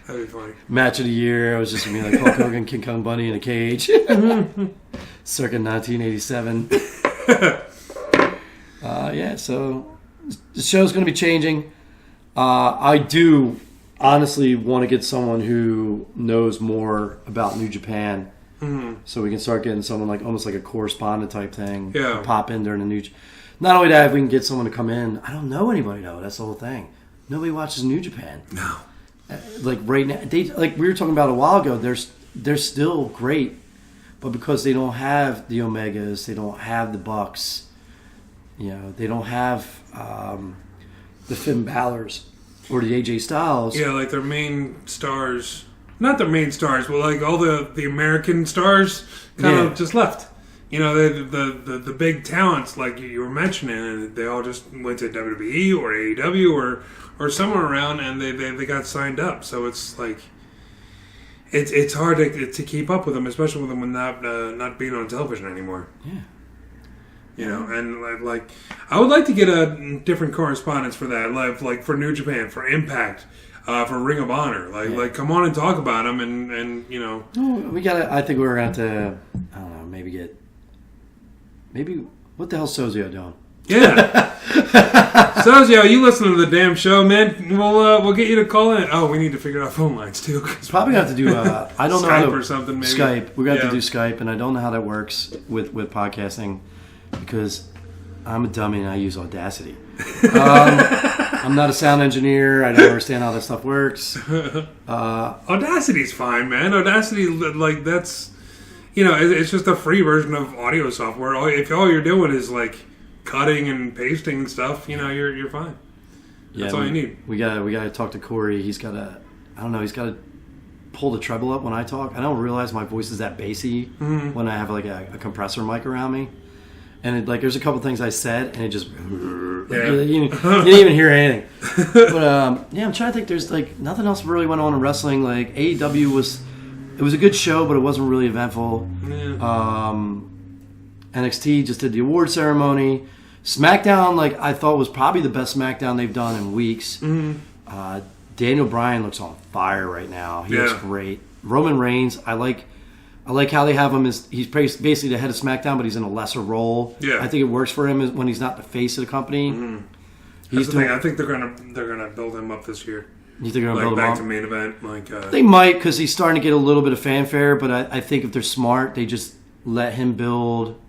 That'd be funny. Match of the year. I was just going to be like Hulk Hogan, King Kong Bunny in a cage. Circa 1987. So the show's going to be changing. I do honestly want to get someone who knows more about New Japan. Mm-hmm. So we can start getting someone like almost like a correspondent type thing. Yeah. Pop in during the New Japan. Not only that, if we can get someone to come in. I don't know anybody though. That's the whole thing. Nobody watches New Japan. No. Like right now, like we were talking about a while ago. They're still great, but because they don't have the Omegas, they don't have the Bucks. They don't have the Finn Balor's or the AJ Styles. Yeah, like their main stars. Not their main stars, but like all the American stars kind of just left. The big talents like you were mentioning, and they all just went to WWE or AEW or somewhere around, and they got signed up. So it's like it's hard to keep up with them, especially with them not being on television anymore. Yeah. And like I would like to get a different correspondence for that, like for New Japan, for Impact, for Ring of Honor. Like come on and talk about them, and we gotta. I think we're going to I don't know, maybe what the hell's Sozio doing? Yeah. Sozio, you listen to the damn show, man. We'll get you to call in. Oh, we need to figure out phone lines too. Probably have to do I don't know Skype or something. Maybe Skype. We're gonna have to do Skype, and I don't know how that works with podcasting because I'm a dummy and I use Audacity. I'm not a sound engineer. I don't understand how that stuff works. Audacity's fine, man. Audacity, like that's it's just a free version of audio software. If all you're doing is like cutting and pasting stuff, you're fine. That's all you need. We gotta talk to Corey. He's gotta pull the treble up when I talk. I don't realize my voice is that bassy when I have like a compressor mic around me. And there's a couple things I said, and it just you didn't even hear anything. But I'm trying to think. There's like nothing else really went on in wrestling. Like AEW was a good show, but it wasn't really eventful. Yeah. NXT just did the award ceremony. Smackdown, I thought was probably the best Smackdown they've done in weeks. Mm-hmm. Daniel Bryan looks on fire right now. He looks great. Roman Reigns, I like how they have him as he's basically the head of SmackDown, but he's in a lesser role. Yeah. I think it works for him when he's not the face of the company. Mm-hmm. That's the thing. I think they're gonna build him up this year. You think they're gonna build him up? Back to main event? They might, because he's starting to get a little bit of fanfare. But I think if they're smart, they just let him build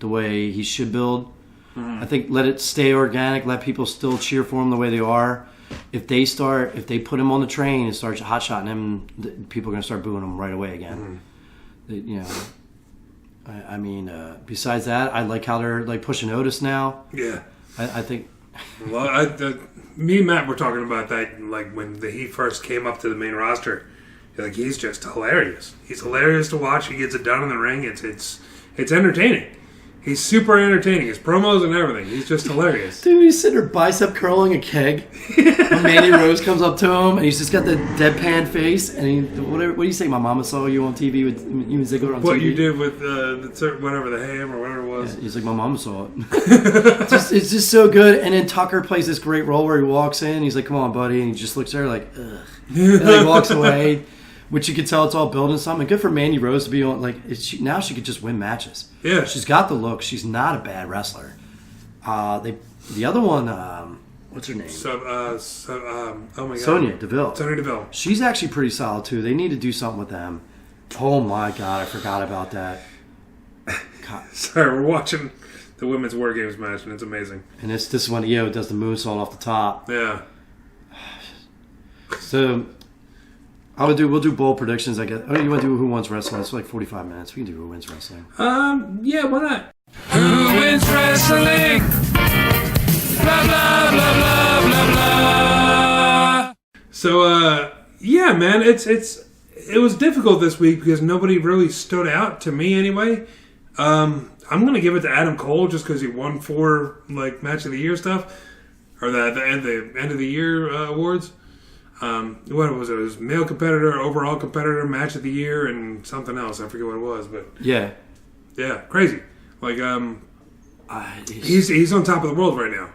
the way he should build. Mm-hmm. I think let it stay organic. Let people still cheer for him the way they are. If they put him on the train and start hot-shotting him, people are going to start booing him right away again. Mm-hmm. Besides that, I like how they're like pushing Otis now. Yeah. I think... Well, me and Matt were talking about that like when he first came up to the main roster. Like, he's just hilarious. He's hilarious to watch. He gets it done in the ring. It's entertaining. He's super entertaining. His promos and everything. He's just hilarious. Dude, he's sitting there bicep curling a keg. When Mandy Rose comes up to him, and he's just got the deadpan face. And what do you say? My mama saw you on TV with you and Ziggler on TV. What you did with whatever, the ham or whatever it was. Yeah, he's like, my mama saw it. It's just so good. And then Tucker plays this great role where he walks in. He's like, come on, buddy. And he just looks there like, ugh. And like walks away. Which you can tell it's all building something. Good for Mandy Rose to be on. Now she could just win matches. Yeah, she's got the look. She's not a bad wrestler. The other one, what's her name? Oh my god, Sonya Deville. Sonya Deville. She's actually pretty solid too. They need to do something with them. Oh my god, I forgot about that. Sorry, we're watching the women's War Games match, and it's amazing. And this is when Io does the moonsault off the top. Yeah. So. We'll do bold predictions, I guess. Oh, you want to do Who Wins Wrestling? It's like 45 minutes. We can do Who Wins Wrestling. Yeah, why not? Who wins wrestling? Blah, blah, blah, blah, blah, blah. So, yeah, man, it was difficult this week because nobody really stood out to me anyway. I'm going to give it to Adam Cole just because he won 4 Match of the Year stuff. Or the end of the year awards. What was it? It was male competitor, overall competitor, match of the year, and something else. I forget what it was, but yeah, crazy. He's on top of the world right now.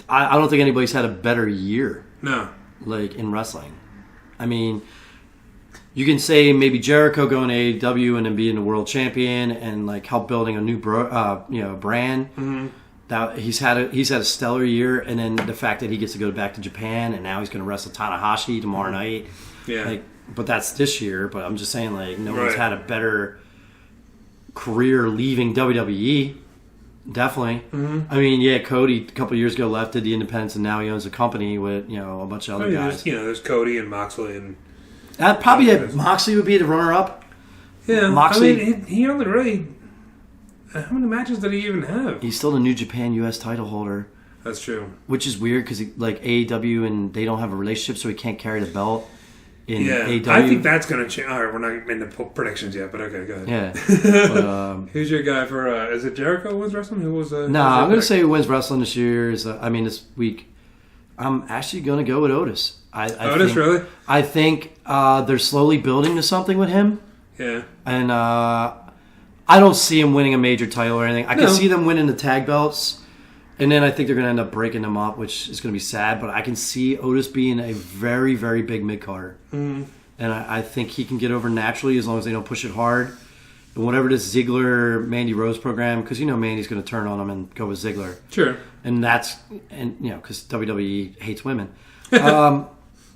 I don't think anybody's had a better year. No, in wrestling. I mean, you can say maybe Jericho going to AEW and then being the world champion and help building a new brand. Mm-hmm. That he's had a stellar year, and then the fact that he gets to go back to Japan, and now he's going to wrestle Tanahashi tomorrow night. Yeah, but that's this year. But I'm just saying, no one's had a better career leaving WWE. Definitely. Mm-hmm. I mean, Cody a couple years ago left, did the independents, and now he owns a company with a bunch of other guys. There's Cody and Moxley, and Moxley would be the runner-up. Yeah, Moxley. I mean, he only really. How many matches did he even have? He's still the New Japan U.S. title holder. That's true. Which is weird because AEW and they don't have a relationship, so he can't carry the belt in AEW. I think that's going to change. All right, we're not into predictions yet, but okay, go ahead. Yeah. But, who's your guy for? Is it Jericho who wins wrestling? Who was? I'm going to say who wins wrestling this year is. This week, I'm actually going to go with Otis. Otis, really? I think they're slowly building to something with him. Yeah. And I don't see him winning a major title or anything. I can see them winning the tag belts, and then I think they're going to end up breaking them up, which is going to be sad. But I can see Otis being a very, very big mid-carder. Mm-hmm. And I think he can get over naturally as long as they don't push it hard. And whatever this Ziggler-Mandy Rose program, because Mandy's going to turn on him and go with Ziggler. Sure. And because WWE hates women.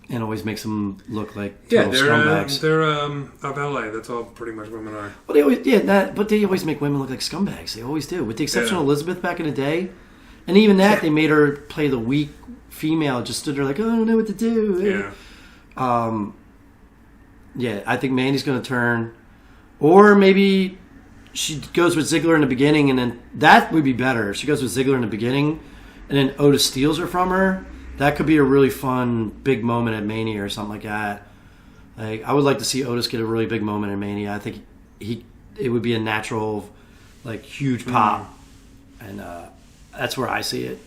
And always makes them look like total scumbags. They're of LA. That's all pretty much women are. Well, they always make women look like scumbags. They always do, with the exception of Elizabeth back in the day. And even that, they made her play the weak female. Just stood there like, oh, I don't know what to do. Yeah. I think Mandy's going to turn, or maybe she goes with Ziggler in the beginning, and then that would be better. If she goes with Ziggler in the beginning, and then Otis steals her from her. That could be a really fun big moment at Mania or something like that. I would like to see Otis get a really big moment in Mania. I think it would be a natural, huge pop, and that's where I see it.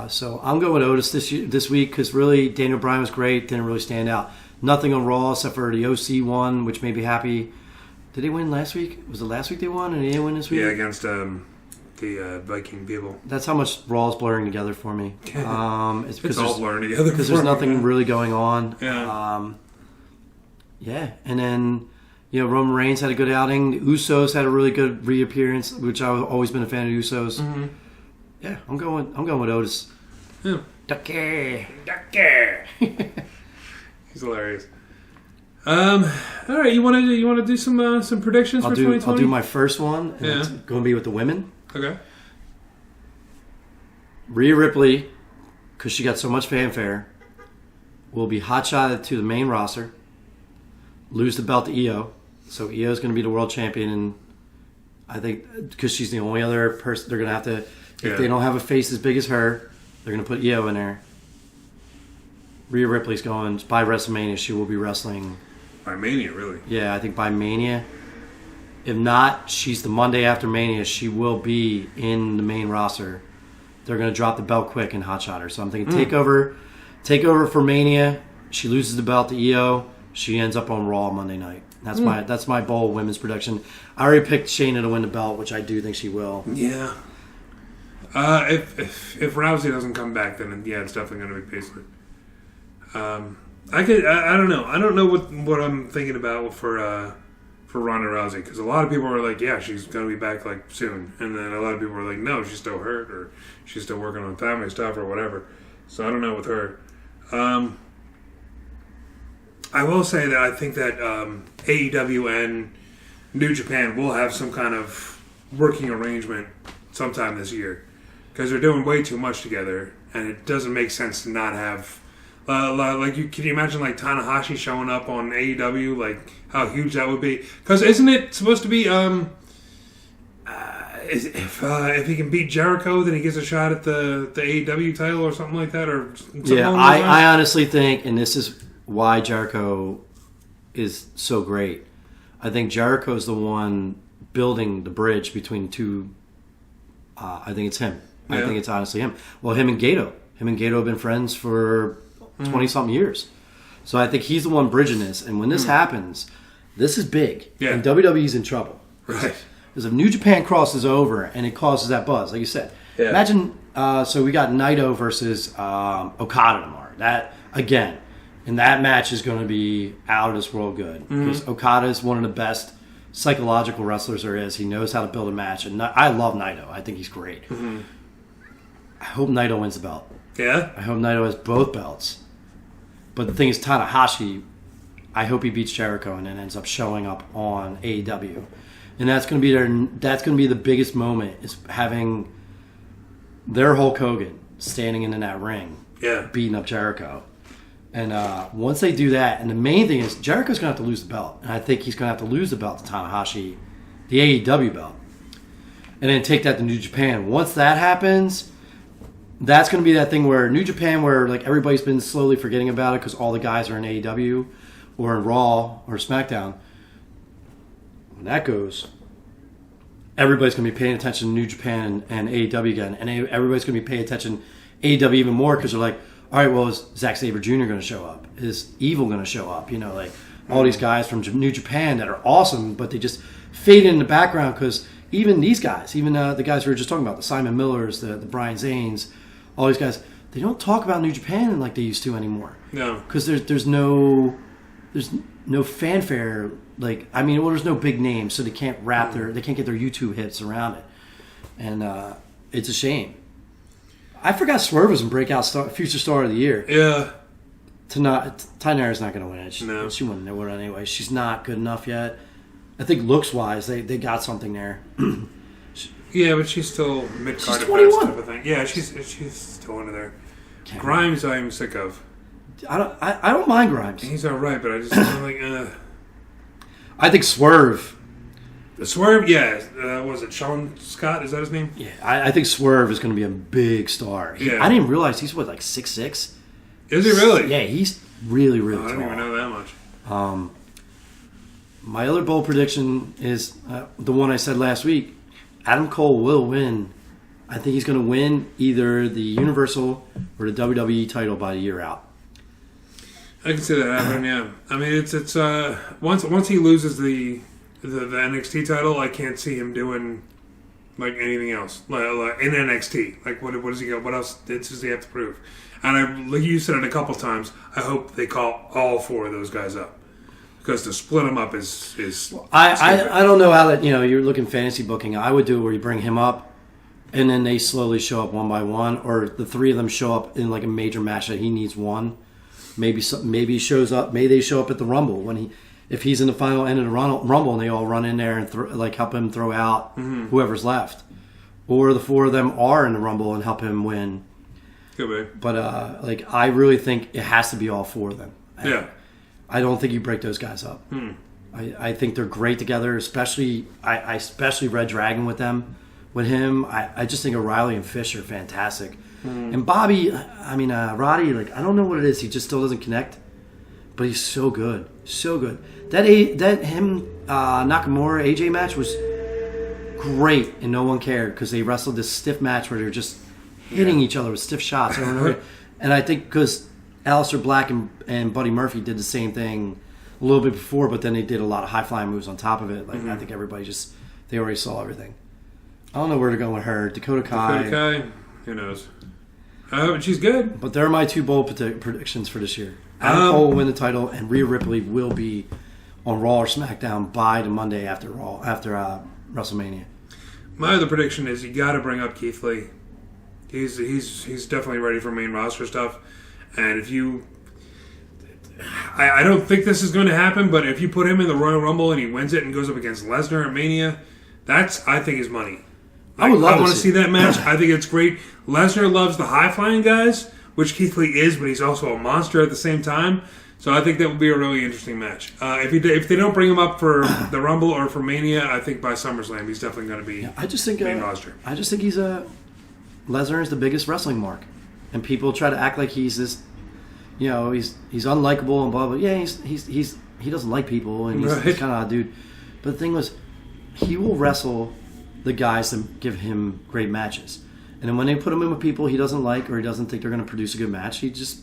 So I'm going with Otis this week because really Daniel Bryan was great, didn't really stand out. Nothing on Raw except for the OC one, which made me happy. Did they win last week? Was it last week they won and they didn't win this week? Yeah, against the Viking people. That's how much Raw's blurring together for me. It's all blurring together because there's nothing really going on. Yeah. And then Roman Reigns had a good outing. The Usos had a really good reappearance, which I've always been a fan of Usos. Mm-hmm. Yeah, I'm going with Otis. Yeah. Ducky. He's hilarious. All right, you want to do some predictions for 2020? I'll do my first one, and it's going to be with the women. Okay. Rhea Ripley, because she got so much fanfare, will be hotshotted to the main roster, lose the belt to Io. So Io is going to be the world champion, and I think because she's the only other person, they're going to have to. If they don't have a face as big as her, they're going to put Io in there. Rhea Ripley's going by WrestleMania. She will be wrestling. By Mania, really? Yeah, I think by Mania. If not, she's the Monday after Mania. She will be in the main roster. They're going to drop the belt quick and hotshot her. So I'm thinking takeover for Mania. She loses the belt to Io. She ends up on Raw Monday night. That's my bold women's prediction. I already picked Shayna to win the belt, which I do think she will. Yeah. If Rousey doesn't come back, then it's definitely going to be Paisley. I don't know. I don't know what I'm thinking about for Ronda Rousey, because a lot of people are like, yeah, she's going to be back like soon, and then a lot of people are like, no, she's still hurt, or she's still working on family stuff or whatever. So I don't know with her. I will say that I think that AEW and New Japan will have some kind of working arrangement sometime this year, because they're doing way too much together, and it doesn't make sense to not have. Can you imagine like Tanahashi showing up on AEW? Like how huge that would be? Because isn't it supposed to be if he can beat Jericho, then he gets a shot at the AEW title or something like that, or something I honestly think, and this is why Jericho is so great. I think Jericho's the one building the bridge between the two. I think it's him. Yeah. I think it's honestly him. Well, him and Gato have been friends for 20-something years. So I think he's the one bridging this. And when this happens, this is big. Yeah. And WWE's in trouble. Right. Because if New Japan crosses over and it causes that buzz, like you said. Yeah. Imagine, so we got Naito versus Okada tomorrow. That, again, and that match is going to be out of this world good. Because Okada is one of the best psychological wrestlers there is. He knows how to build a match. And I love Naito. I think he's great. Mm-hmm. I hope Naito wins the belt. Yeah? I hope Naito has both belts. But the thing is, Tanahashi, I hope he beats Jericho and then ends up showing up on AEW. And that's going to be the biggest moment, is having their Hulk Hogan standing in that ring, beating up Jericho. And once they do that, and the main thing is Jericho's going to have to lose the belt. And I think he's going to have to lose the belt to Tanahashi, the AEW belt. And then take that to New Japan. Once that happens, that's going to be that thing where New Japan, where like everybody's been slowly forgetting about it because all the guys are in AEW or in Raw or SmackDown. When that goes, everybody's going to be paying attention to New Japan and AEW again. And everybody's going to be paying attention to AEW even more, because they're like, all right, well, is Zack Sabre Jr. going to show up? Is Evil going to show up? Like all these guys from New Japan that are awesome, but they just fade in the background, because even these guys, even the guys we were just talking about, the Simon Millers, the Brian Zanes, all these guys, they don't talk about New Japan like they used to anymore. No, because there's no fanfare. There's no big names, so they can't they can't get their YouTube hits around it, and it's a shame. I forgot Swerve was in Breakout Future Star of the Year. Yeah. Tainara's not going to win it. She wouldn't know it anyway. She's not good enough yet. I think looks-wise, they got something there. Yeah, but she's still mid-card at best type of thing. Yeah, she's still under there. Grimes, I'm sick of. I don't mind Grimes. He's all right, but I'm like, I think Swerve. Swerve, yeah. Was it Sean Scott? Is that his name? Yeah, I think Swerve is going to be a big star. I didn't even realize he's 6'6". Is he really? Yeah, he's really, really tall. I didn't even know that much. My other bold prediction is the one I said last week. Adam Cole will win. I think he's going to win either the Universal or the WWE title by the year out. I can see that happening. Yeah, I mean it's once he loses the NXT title, I can't see him doing like anything else, like in NXT. Like what does he got? What else does he have to prove? And like you said it a couple times, I hope they call all 4 of those guys up. Because to split them up is I don't know how that, you're looking fantasy booking. I would do it where you bring him up, and then they slowly show up one by one, or the 3 of them show up in like a major match that he needs one. Maybe he shows up. Maybe they show up at the Rumble if he's in the final end of the Rumble, and they all run in there and help him throw out whoever's left, or the 4 of them are in the Rumble and help him win. Could be. But I really think it has to be all 4 of them. Yeah. I don't think you break those guys up. I think they're great together, especially I especially Red Dragon with him. I just think O'Reilly and Fish are fantastic. And Roddy, I don't know what it is. He just still doesn't connect, but he's so good, so good. That Nakamura AJ match was great, and no one cared because they wrestled this stiff match where they're just hitting each other with stiff shots over and over. And I think because Aleister Black and Buddy Murphy did the same thing a little bit before, but then they did a lot of high-flying moves on top of it. I think everybody they already saw everything. I don't know where to go with her. Dakota Kai, who knows? But she's good. But they're my 2 bold predictions for this year. Adam Cole will win the title, and Rhea Ripley will be on Raw or SmackDown by the Monday after WrestleMania. My other prediction is you got to bring up Keith Lee. He's definitely ready for main roster stuff. And if you... I don't think this is going to happen, but if you put him in the Royal Rumble and he wins it and goes up against Lesnar at Mania, I think, is money. I would love to see that match. I think it's great. Lesnar loves the high-flying guys, which Keith Lee is, but he's also a monster at the same time. So I think that would be a really interesting match. If they don't bring him up for the Rumble or for Mania, I think by SummerSlam he's definitely going to be main roster. I just think Lesnar is the biggest wrestling mark. And people try to act like he's this, he's unlikable and blah blah. Yeah, he doesn't like people and he's kind of odd dude. But the thing was, he will wrestle the guys that give him great matches, and then when they put him in with people he doesn't like or he doesn't think they're going to produce a good match, he just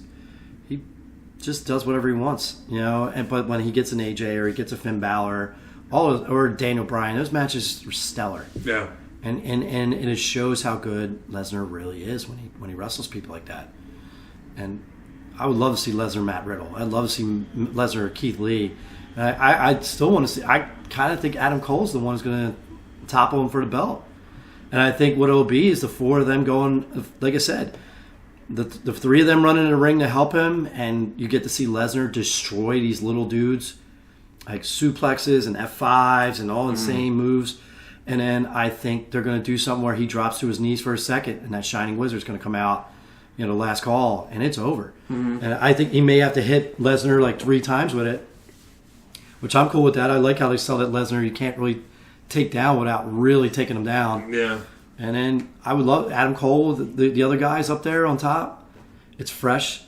does whatever he wants, But when he gets an AJ or he gets a Finn Balor, or Daniel Bryan, those matches are stellar. Yeah. And it shows how good Lesnar really is when he wrestles people like that. And I would love to see Lesnar Matt Riddle. I'd love to see Lesnar Keith Lee. And I still want to see. I kind of think Adam Cole's the one who's going to topple him for the belt. And I think what it'll be is the 4 of them going. Like I said, the 3 of them running in the ring to help him, and you get to see Lesnar destroy these little dudes, like suplexes and F5s and all insane moves. And then I think they're going to do something where he drops to his knees for a second, and that Shining Wizard's going to come out, the last call, and it's over. And I think he may have to hit Lesnar like 3 times with it, which I'm cool with that. I like how they sell that Lesnar you can't really take down without really taking him down. Yeah. And then I would love Adam Cole, the other guys up there on top. It's fresh.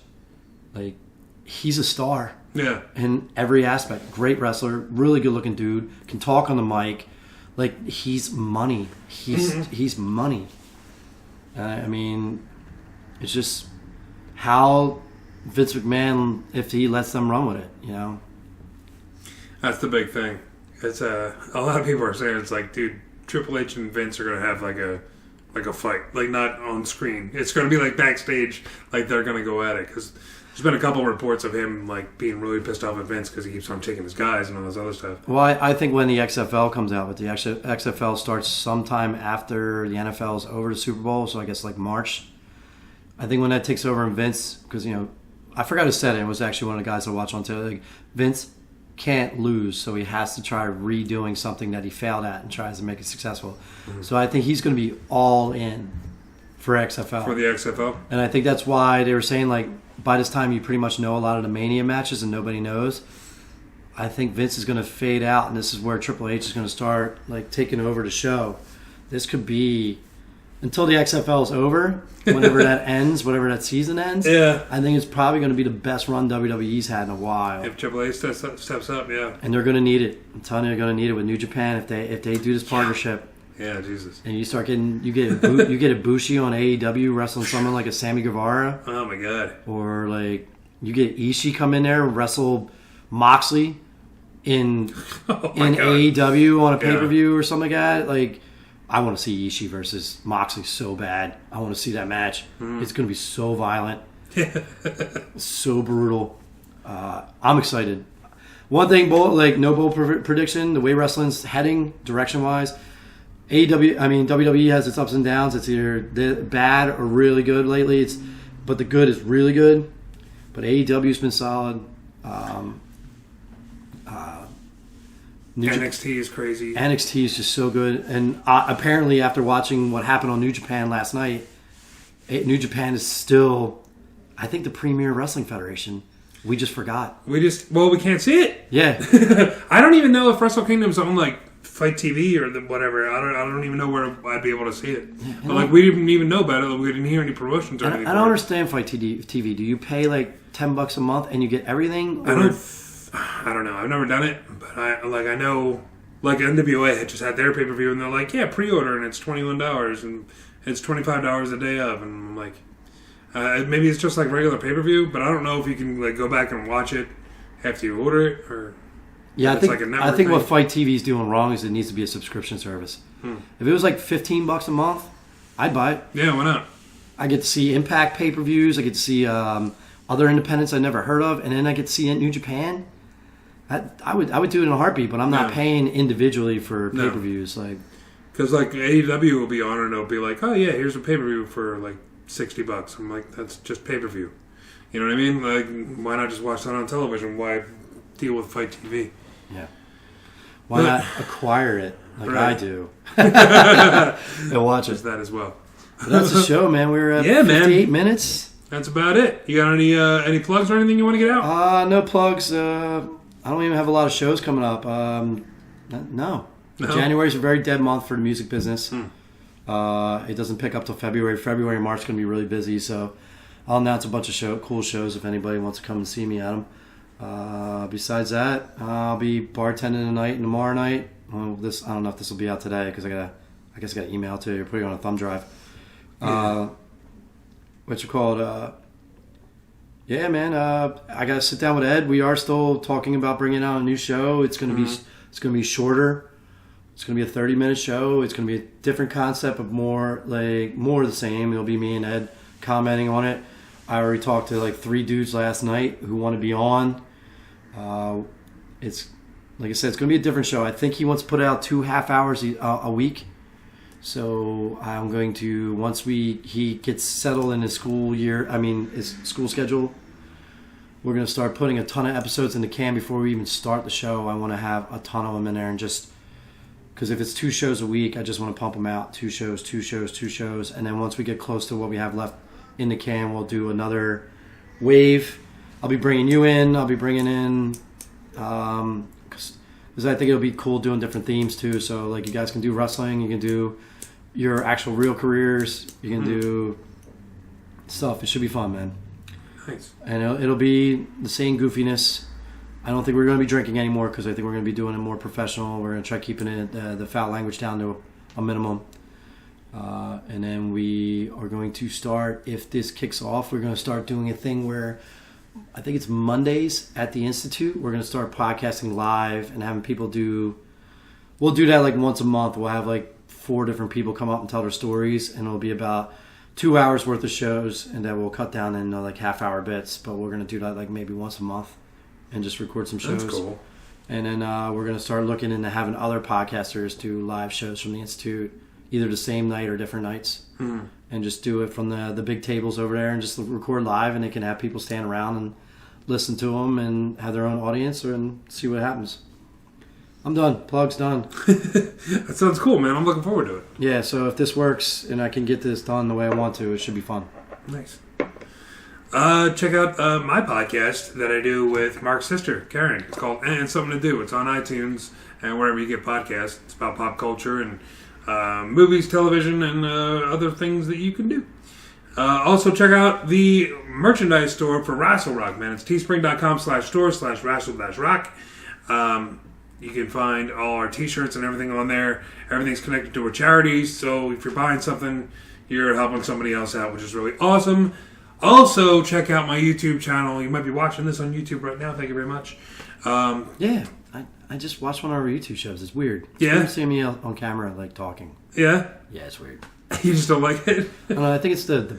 Like, he's a star. Yeah. In every aspect. Great wrestler, really good looking dude, can talk on the mic. Like, he's money. He's money. I mean, it's just how Vince McMahon, if he lets them run with it, That's the big thing. It's a lot of people are saying it's like, dude, Triple H and Vince are going to have like a fight, like not on screen. It's going to be like backstage, like they're going to go at it because there's been a couple of reports of him like being really pissed off at Vince because he keeps on taking his guys and all this other stuff. Well, I think when the XFL comes out, but the XFL starts sometime after the NFL's over the Super Bowl, so I guess like March. I think when that takes over and Vince, because I forgot who said it. It was actually one of the guys I watch on TV. Like, Vince can't lose, so he has to try redoing something that he failed at and tries to make it successful. So I think he's going to be all in for XFL. For the XFL? And I think that's why they were saying, like, by this time you pretty much know a lot of the Mania matches and nobody knows. I think Vince is going to fade out, and this is where Triple H is going to start, like, taking over the show. This could be... Until the XFL is over, whenever that ends, whatever that season ends, yeah. I think it's probably going to be the best run WWE's had in a while. If Triple H steps up, yeah. And they're going to need it. I'm telling you, they're going to need it with New Japan if they do this partnership. Yeah, Jesus. And you start getting you get Ibushi on AEW wrestling someone like a Sammy Guevara. Oh my God. Or like you get Ishii come in there and wrestle Moxley in AEW on a pay-per-view or something like that. Like, I want to see Ishii versus Moxley so bad. I want to see that match. It's going to be so violent. So brutal. I'm excited. One thing, no bold prediction, the way wrestling's heading direction-wise, WWE has its ups and downs. It's either bad or really good lately. But the good is really good. But AEW's been solid. NXT is crazy. NXT is just so good. And apparently after watching what happened on New Japan last night, New Japan is still, I think, the premier wrestling federation. We just forgot. We can't see it. Yeah. I don't even know if Wrestle Kingdom's on like Fight TV or whatever. I don't even know where I'd be able to see it. Yeah, but we didn't even know about it. We didn't hear any promotions or anything. I don't understand Fight TV. Do you pay like $10 a month and you get everything? I don't know. I've never done it, but I know like NWA had just had their pay-per-view and they're like, yeah, pre-order and it's $21 and it's $25 a day of, and I'm like, maybe it's just like regular pay-per-view, but I don't know if you can like go back and watch it after you order it or. Yeah, I think what Fight TV is doing wrong is it needs to be a subscription service. If it was like $15 a month, I'd buy it. Yeah, why not? I get to see Impact pay-per-views. I get to see other independents I never heard of, and then I get to see it in New Japan. I would do it in a heartbeat, but I'm not paying individually for pay-per-views. Because like AEW will be on and it'll be like, oh yeah, here's a pay-per-view for like $60. I'm like, that's just pay-per-view. You know what I mean? Like, why not just watch that on television? Why deal with Fight TV? Yeah. Why not acquire it like I do? And watch it. Just that as well. But that's the show, man. We're at 58 minutes. That's about it. You got any plugs or anything you want to get out? No plugs. I don't even have a lot of shows coming up. No. January's a very dead month for the music business. It doesn't pick up till February. February and March is going to be really busy, so I'll announce a bunch of cool shows if anybody wants to come and see me at them. Besides that, I'll be bartending tonight and tomorrow night. I don't know if this will be out today because I guess I got to email it to you or put it on a thumb drive. What's it called? Yeah, man. I got to sit down with Ed. We are still talking about bringing out a new show. It's going to be shorter. It's going to be a 30-minute show. It's going to be a different concept, but more of the same. It'll be me and Ed commenting on it. I already talked to like 3 dudes last night who want to be on. It's like I said, it's going to be a different show. I think he wants to put out 2 half hours a week. So I'm going to, once he gets settled in his his school schedule, we're going to start putting a ton of episodes in the can before we even start the show. I want to have a ton of them in there, and just because if it's 2 shows a week, I just want to pump them out. 2 shows, and then once we get close to what we have left in the can, we'll do another wave. I'll be bringing you in. I'll be bringing in because I think it'll be cool doing different themes too. So like you guys can do wrestling, you can do your actual real careers, you can do stuff. It should be fun, man. Nice. And it'll be the same goofiness. I don't think we're going to be drinking anymore because I think we're going to be doing it more professional. We're going to try keeping it the foul language down to a minimum. And then we are going to start, if this kicks off, we're going to start doing a thing where I think it's Mondays at the Institute. We're going to start podcasting live and having people we'll do that like once a month. We'll have like 4 different people come up and tell their stories, and it'll be about 2 hours worth of shows, and then we'll cut down into like half-hour bits, but we're going to do that like maybe once a month and just record some shows. That's cool. And then we're going to start looking into having other podcasters do live shows from the Institute, either the same night or different nights, and just do it from the big tables over there and just record live, and they can have people stand around and listen to them and have their own audience and see what happens. I'm done. Plug's done. That sounds cool, man. I'm looking forward to it. Yeah, so if this works and I can get this done the way I want to, it should be fun. Nice. Check out my podcast that I do with Mark's sister, Karen. It's called And Something to Do. It's on iTunes and wherever you get podcasts. It's about pop culture and movies, television, and other things that you can do. Also, check out the merchandise store for Wrestle Rock, man. It's teespring.com/store/wrestle-rock. You can find all our t-shirts and everything on there. Everything's connected to a charity, so if you're buying something, you're helping somebody else out, which is really awesome. Also, check out my YouTube channel. You might be watching this on YouTube right now. Thank you very much. Yeah, I just watched one of our YouTube shows. It's weird. It's Yeah? weird seeing me on camera, like, talking. Yeah? Yeah, it's weird. You just don't like it? I don't know, I think it's the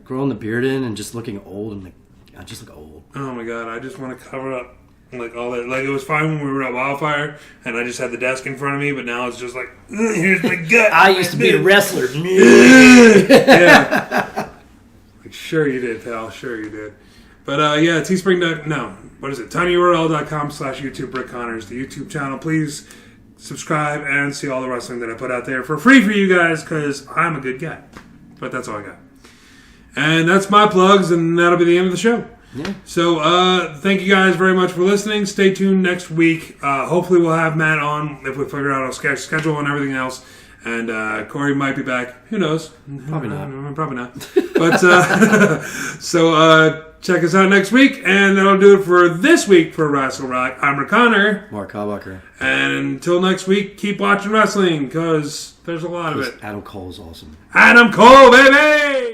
growing the beard in and just looking old. And like, I just look old. Oh my god, I just want to cover up like all that. Like it was fine when we were at Wildfire and I just had the desk in front of me, but now it's just like, here's my gut. I used to be a wrestler. Yeah. Like, sure you did, pal. Sure you did. But yeah, Teespring. No, what is it? tinyurl.com/YouTube Rick Connors, the YouTube channel. Please subscribe and see all the wrestling that I put out there for free for you guys because I'm a good guy. But that's all I got. And that's my plugs, and that'll be the end of the show. Yeah. So, thank you guys very much for listening. Stay tuned next week. Hopefully we'll have Matt on if we figure out our schedule and everything else. And Corey might be back. Who knows? Probably not. Probably not. But, so check us out next week. And that'll do it for this week for Wrestle Rock. I'm Rick Connor. Mark Hallbacher. And until next week, keep watching wrestling because there's a lot of it. Adam Cole's awesome. Adam Cole, baby!